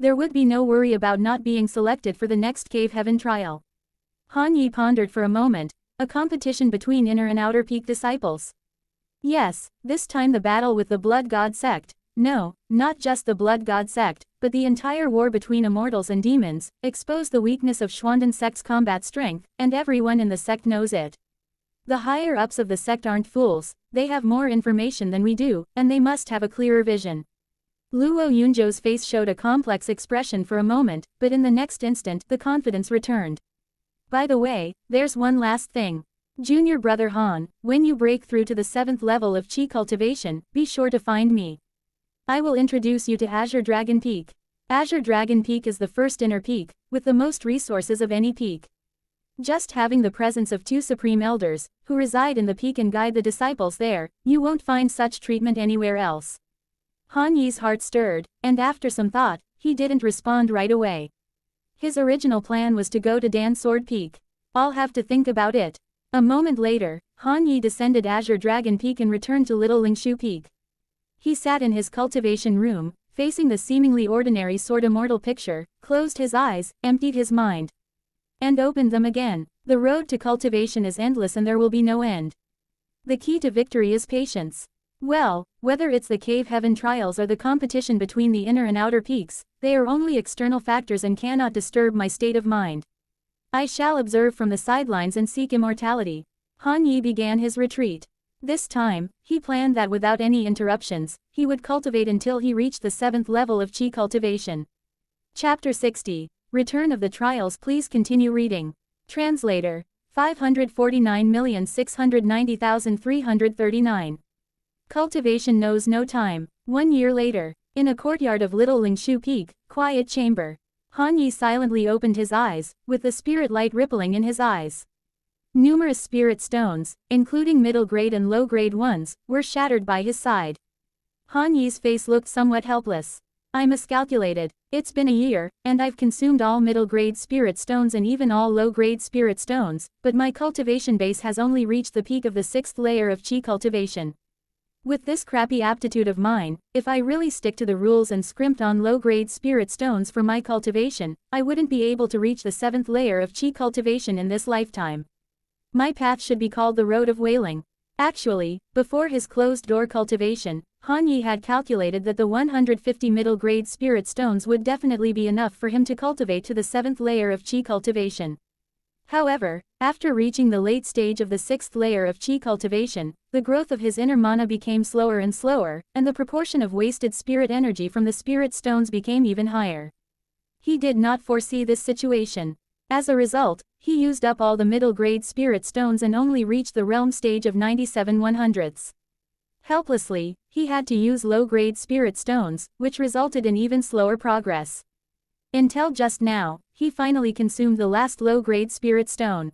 There would be no worry about not being selected for the next Cave Heaven trial. Han Yi pondered for a moment, a competition between inner and outer peak disciples. Yes, this time the battle with the Blood God sect. No, not just the Blood God sect, but the entire war between immortals and demons, exposed the weakness of Xuanden sect's combat strength, and everyone in the sect knows it. The higher-ups of the sect aren't fools, they have more information than we do, and they must have a clearer vision. Luo Yunzhou's face showed a complex expression for a moment, but in the next instant the confidence returned. By the way, there's one last thing. Junior brother Han, when you break through to the 7th level of Qi cultivation, be sure to find me. I will introduce you to Azure Dragon Peak. Azure Dragon Peak is the first inner peak, with the most resources of any peak. Just having the presence of 2 supreme elders, who reside in the peak and guide the disciples there, you won't find such treatment anywhere else. Han Yi's heart stirred, and after some thought, he didn't respond right away. His original plan was to go to Dan Sword Peak. I'll have to think about it. A moment later, Han Yi descended Azure Dragon Peak and returned to Little Lingshu Peak. He sat in his cultivation room, facing the seemingly ordinary sword immortal picture, closed his eyes, emptied his mind, and opened them again. The road to cultivation is endless and there will be no end. The key to victory is patience. Well, whether it's the Cave Heaven trials or the competition between the inner and outer peaks, they are only external factors and cannot disturb my state of mind. I shall observe from the sidelines and seek immortality. Han Yi began his retreat. This time, he planned that without any interruptions, he would cultivate until he reached the 7th level of Qi cultivation. Chapter 60. Return of the Trials. Please continue reading. Translator. 549,690,339. Cultivation knows no time. 1 year later, in a courtyard of Little Lingshu Peak, quiet chamber. Han Yi silently opened his eyes, with the spirit light rippling in his eyes. Numerous spirit stones, including middle-grade and low-grade ones, were shattered by his side. Han Yi's face looked somewhat helpless. I miscalculated. It's been a year, and I've consumed all middle-grade spirit stones and even all low-grade spirit stones, but my cultivation base has only reached the peak of the 6th layer of Qi cultivation. With this crappy aptitude of mine, if I really stick to the rules and scrimped on low-grade spirit stones for my cultivation, I wouldn't be able to reach the 7th layer of Qi cultivation in this lifetime. My path should be called the Road of Wailing. Actually, before his closed-door cultivation, Han Yi had calculated that the 150 middle-grade spirit stones would definitely be enough for him to cultivate to the 7th layer of Qi cultivation. However, after reaching the late stage of the 6th layer of Qi cultivation, the growth of his inner mana became slower and slower, and the proportion of wasted spirit energy from the spirit stones became even higher. He did not foresee this situation. As a result, he used up all the middle-grade spirit stones and only reached the realm stage of 97/100ths. Helplessly, he had to use low-grade spirit stones, which resulted in even slower progress. Until just now, he finally consumed the last low-grade spirit stone.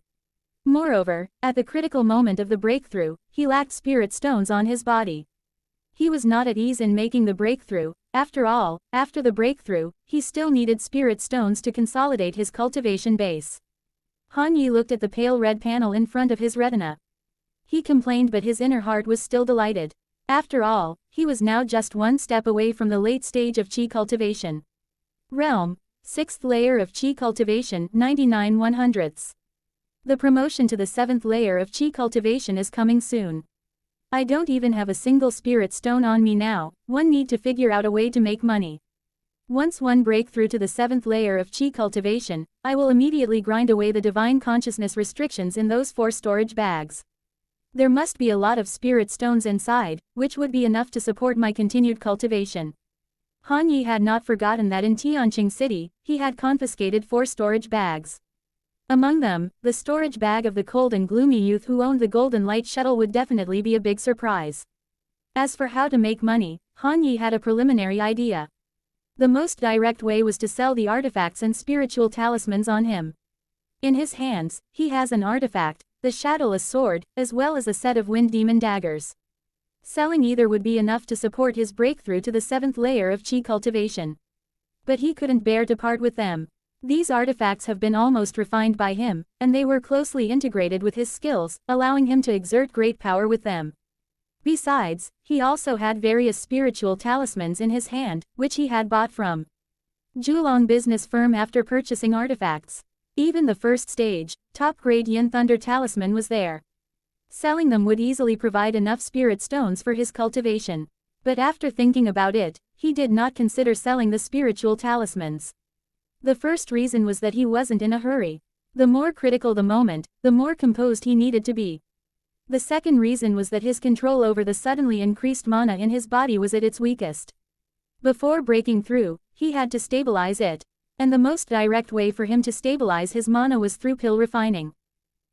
Moreover, at the critical moment of the breakthrough, he lacked spirit stones on his body. He was not at ease in making the breakthrough. After all, after the breakthrough, he still needed spirit stones to consolidate his cultivation base. Han Yi looked at the pale red panel in front of his retina. He complained, but his inner heart was still delighted. After all, he was now just one step away from the late stage of Qi cultivation. Realm, 6th layer of Qi cultivation, 99/100ths. The promotion to the 7th layer of Qi cultivation is coming soon. I don't even have a single spirit stone on me now. One need to figure out a way to make money. Once one break through to the 7th layer of Qi cultivation, I will immediately grind away the divine consciousness restrictions in those 4 storage bags. There must be a lot of spirit stones inside, which would be enough to support my continued cultivation. Han Yi had not forgotten that in Tianqing City, he had confiscated 4 storage bags. Among them, the storage bag of the cold and gloomy youth who owned the Golden Light Shuttle would definitely be a big surprise. As for how to make money, Han Yi had a preliminary idea. The most direct way was to sell the artifacts and spiritual talismans on him. In his hands, he has an artifact, the Shadowless Sword, as well as a set of Wind Demon daggers. Selling either would be enough to support his breakthrough to the 7th layer of Qi cultivation. But he couldn't bear to part with them. These artifacts have been almost refined by him, and they were closely integrated with his skills, allowing him to exert great power with them. Besides, he also had various spiritual talismans in his hand, which he had bought from Julong business firm after purchasing artifacts. Even the first stage, top-grade Yin Thunder Talisman was there. Selling them would easily provide enough spirit stones for his cultivation. But after thinking about it, he did not consider selling the spiritual talismans. The first reason was that he wasn't in a hurry. The more critical the moment, the more composed he needed to be. The second reason was that his control over the suddenly increased mana in his body was at its weakest. Before breaking through, he had to stabilize it. And the most direct way for him to stabilize his mana was through pill refining.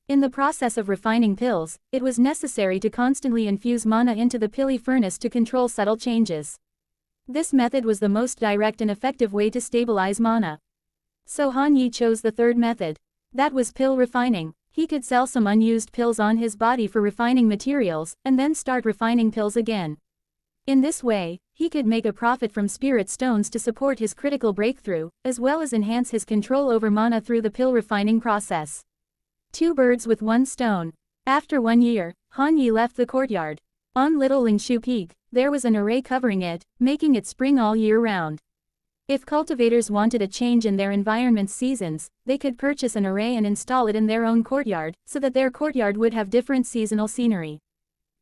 In the process of refining pills, it was necessary to constantly infuse mana into the pilly furnace to control subtle changes. This method was the most direct and effective way to stabilize mana. So Han Yi chose the third method. That was pill refining. He could sell some unused pills on his body for refining materials, and then start refining pills again. In this way, he could make a profit from spirit stones to support his critical breakthrough, as well as enhance his control over mana through the pill refining process. Two birds with one stone. After 1 year, Han Yi left the courtyard. On Little Lingshu Peak, there was an array covering it, making it spring all year round. If cultivators wanted a change in their environment's seasons, they could purchase an array and install it in their own courtyard, so that their courtyard would have different seasonal scenery.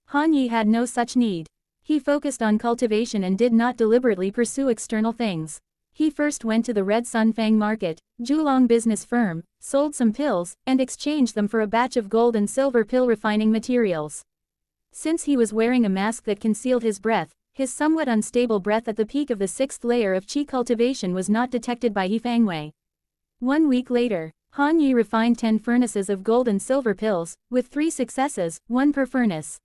Han Yi had no such need. He focused on cultivation and did not deliberately pursue external things. He first went to the Red Sun Fang Market, Julong business firm, sold some pills, and exchanged them for a batch of gold and silver pill refining materials. Since he was wearing a mask that concealed his breath, his somewhat unstable breath at the peak of the 6th layer of qi cultivation was not detected by He Fangwei. 1 week later, Han Yi refined 10 furnaces of gold and silver pills, with 3 successes, 1 per furnace.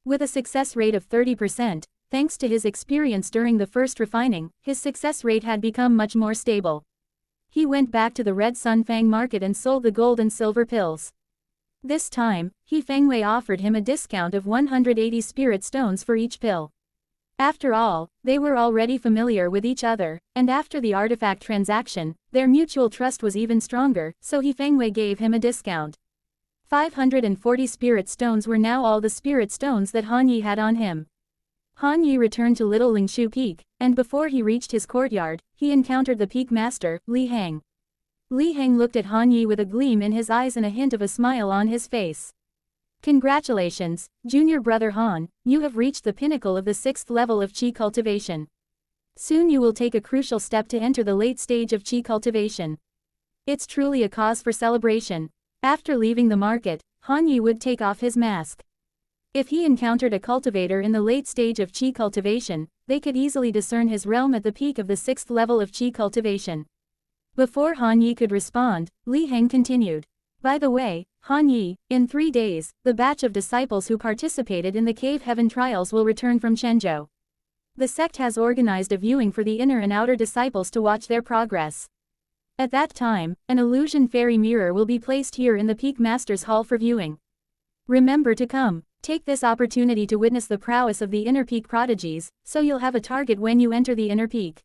With a success rate of 30%, thanks to his experience during the first refining, his success rate had become much more stable. He went back to the Red Sun Fang Market and sold the gold and silver pills. This time, He Fangwei offered him a discount of 180 spirit stones for each pill. After all, they were already familiar with each other, and after the artifact transaction, their mutual trust was even stronger, so He Fangwei gave him a discount. 540 spirit stones were now all the spirit stones that Han Yi had on him. Han Yi returned to Little Lingshu Peak, and before he reached his courtyard, he encountered the peak master, Li Heng. Li Heng looked at Han Yi with a gleam in his eyes and a hint of a smile on his face. Congratulations, junior brother Han, you have reached the pinnacle of the 6th level of qi cultivation. Soon you will take a crucial step to enter the late stage of qi cultivation. It's truly a cause for celebration. After leaving the market, Han Yi would take off his mask. If he encountered a cultivator in the late stage of qi cultivation, they could easily discern his realm at the peak of the 6th level of qi cultivation. Before Han Yi could respond, Li Heng continued. By the way, Han Yi, in 3 days, the batch of disciples who participated in the Cave Heaven trials will return from Shenzhou. The sect has organized a viewing for the inner and outer disciples to watch their progress. At that time, an illusion fairy mirror will be placed here in the Peak Master's Hall for viewing. Remember to come. Take this opportunity to witness the prowess of the inner peak prodigies, so you'll have a target when you enter the inner peak.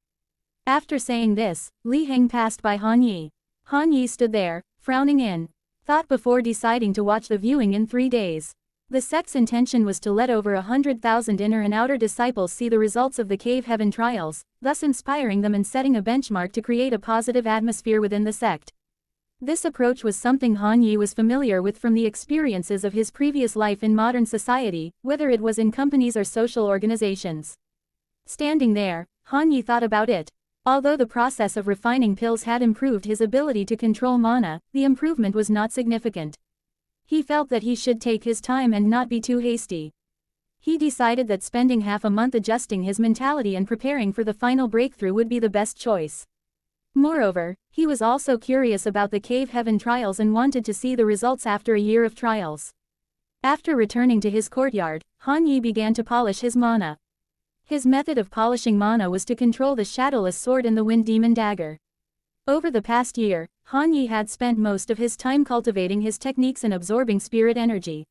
After saying this, Li Heng passed by Han Yi. Han Yi stood there, frowning in thought before deciding to watch the viewing in 3 days. The sect's intention was to let over 100,000 inner and outer disciples see the results of the Cave Heaven trials, thus inspiring them and setting a benchmark to create a positive atmosphere within the sect. This approach was something Han Yi was familiar with from the experiences of his previous life in modern society, whether it was in companies or social organizations. Standing there, Han Yi thought about it. Although the process of refining pills had improved his ability to control mana, the improvement was not significant. He felt that he should take his time and not be too hasty. He decided that spending half a month adjusting his mentality and preparing for the final breakthrough would be the best choice. Moreover, he was also curious about the Cave Heaven trials and wanted to see the results after a year of trials. After returning to his courtyard, Han Yi began to polish his mana. His method of polishing mana was to control the shadowless sword and the wind demon dagger. Over the past year, Han Yi had spent most of his time cultivating his techniques and absorbing spirit energy.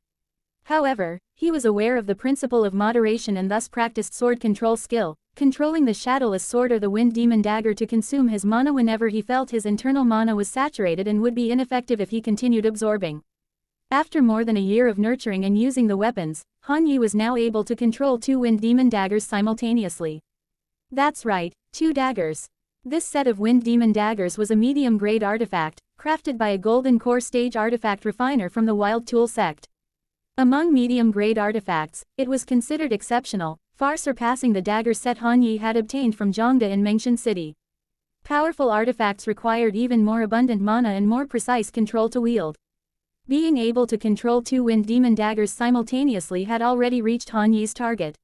However, he was aware of the principle of moderation and thus practiced sword control skill, controlling the shadowless sword or the wind demon dagger to consume his mana whenever he felt his internal mana was saturated and would be ineffective if he continued absorbing. After more than a year of nurturing and using the weapons, Han Yi was now able to control 2 wind demon daggers simultaneously. That's right, 2 daggers. This set of wind demon daggers was a medium-grade artifact, crafted by a golden core stage artifact refiner from the Wild Tool sect. Among medium-grade artifacts, it was considered exceptional, far surpassing the dagger set Han Yi had obtained from Zhongda in Mengshan City. Powerful artifacts required even more abundant mana and more precise control to wield. Being able to control 2 wind demon daggers simultaneously had already reached Han Yi's target.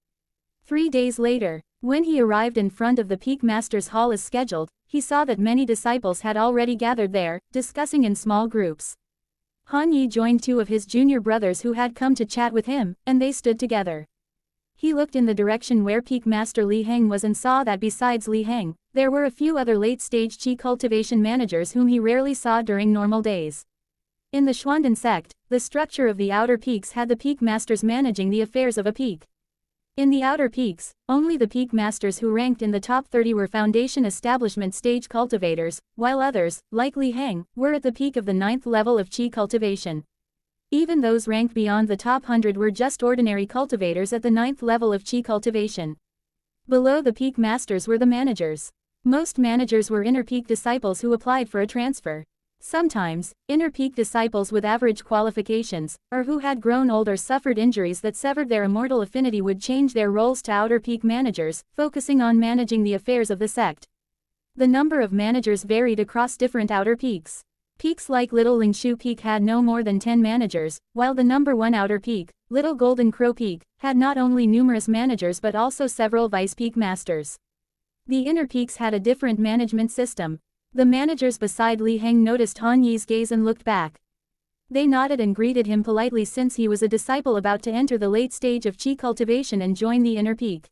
3 days later, when he arrived in front of the Peak Master's Hall as scheduled, he saw that many disciples had already gathered there, discussing in small groups. Han Yi joined 2 of his junior brothers who had come to chat with him, and they stood together. He looked in the direction where Peak Master Li Heng was and saw that besides Li Heng, there were a few other late-stage Qi cultivation managers whom he rarely saw during normal days. In the Xuanden sect, the structure of the outer peaks had the Peak Masters managing the affairs of a peak. In the outer peaks, only the Peak Masters who ranked in the top 30 were Foundation Establishment stage cultivators, while others, like Li Heng, were at the peak of the 9th level of Qi cultivation. Even those ranked beyond the top 100 were just ordinary cultivators at the 9th level of Qi cultivation. Below the Peak Masters were the managers. Most managers were inner peak disciples who applied for a transfer. Sometimes, inner peak disciples with average qualifications, or who had grown old or suffered injuries that severed their immortal affinity would change their roles to outer peak managers, focusing on managing the affairs of the sect. The number of managers varied across different outer peaks. Peaks like Little Lingshu Peak had no more than 10 managers, while the number 1 outer peak, Little Golden Crow Peak, had not only numerous managers but also several vice peak masters. The inner peaks had a different management system. The managers beside Li Heng noticed Han Yi's gaze and looked back. They nodded and greeted him politely since he was a disciple about to enter the late stage of Qi cultivation and join the inner peak.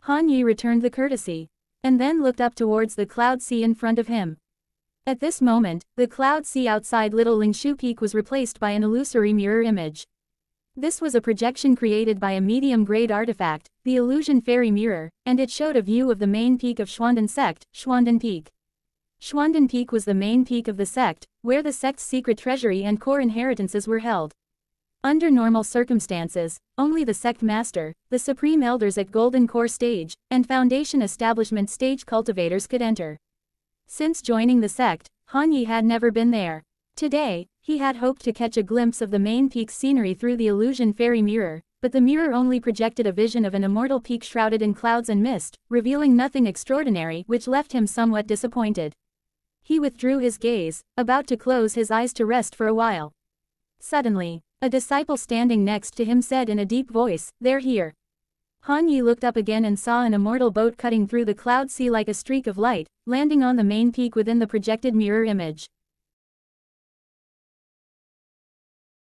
Han Yi returned the courtesy, and then looked up towards the cloud sea in front of him. At this moment, the cloud sea outside Little Lingshu Peak was replaced by an illusory mirror image. This was a projection created by a medium-grade artifact, the Illusion Fairy Mirror, and it showed a view of the main peak of Xuanden sect, Xuanden Peak. Xuanden Peak was the main peak of the sect, where the sect's secret treasury and core inheritances were held. Under normal circumstances, only the sect master, the supreme elders at Golden Core stage, and Foundation Establishment stage cultivators could enter. Since joining the sect, Han Yi had never been there. Today, he had hoped to catch a glimpse of the main peak's scenery through the Illusion Fairy Mirror, but the mirror only projected a vision of an immortal peak shrouded in clouds and mist, revealing nothing extraordinary, which left him somewhat disappointed. He withdrew his gaze, about to close his eyes to rest for a while. Suddenly, a disciple standing next to him said in a deep voice, "They're here." Han Yi looked up again and saw an immortal boat cutting through the cloud sea like a streak of light, landing on the main peak within the projected mirror image.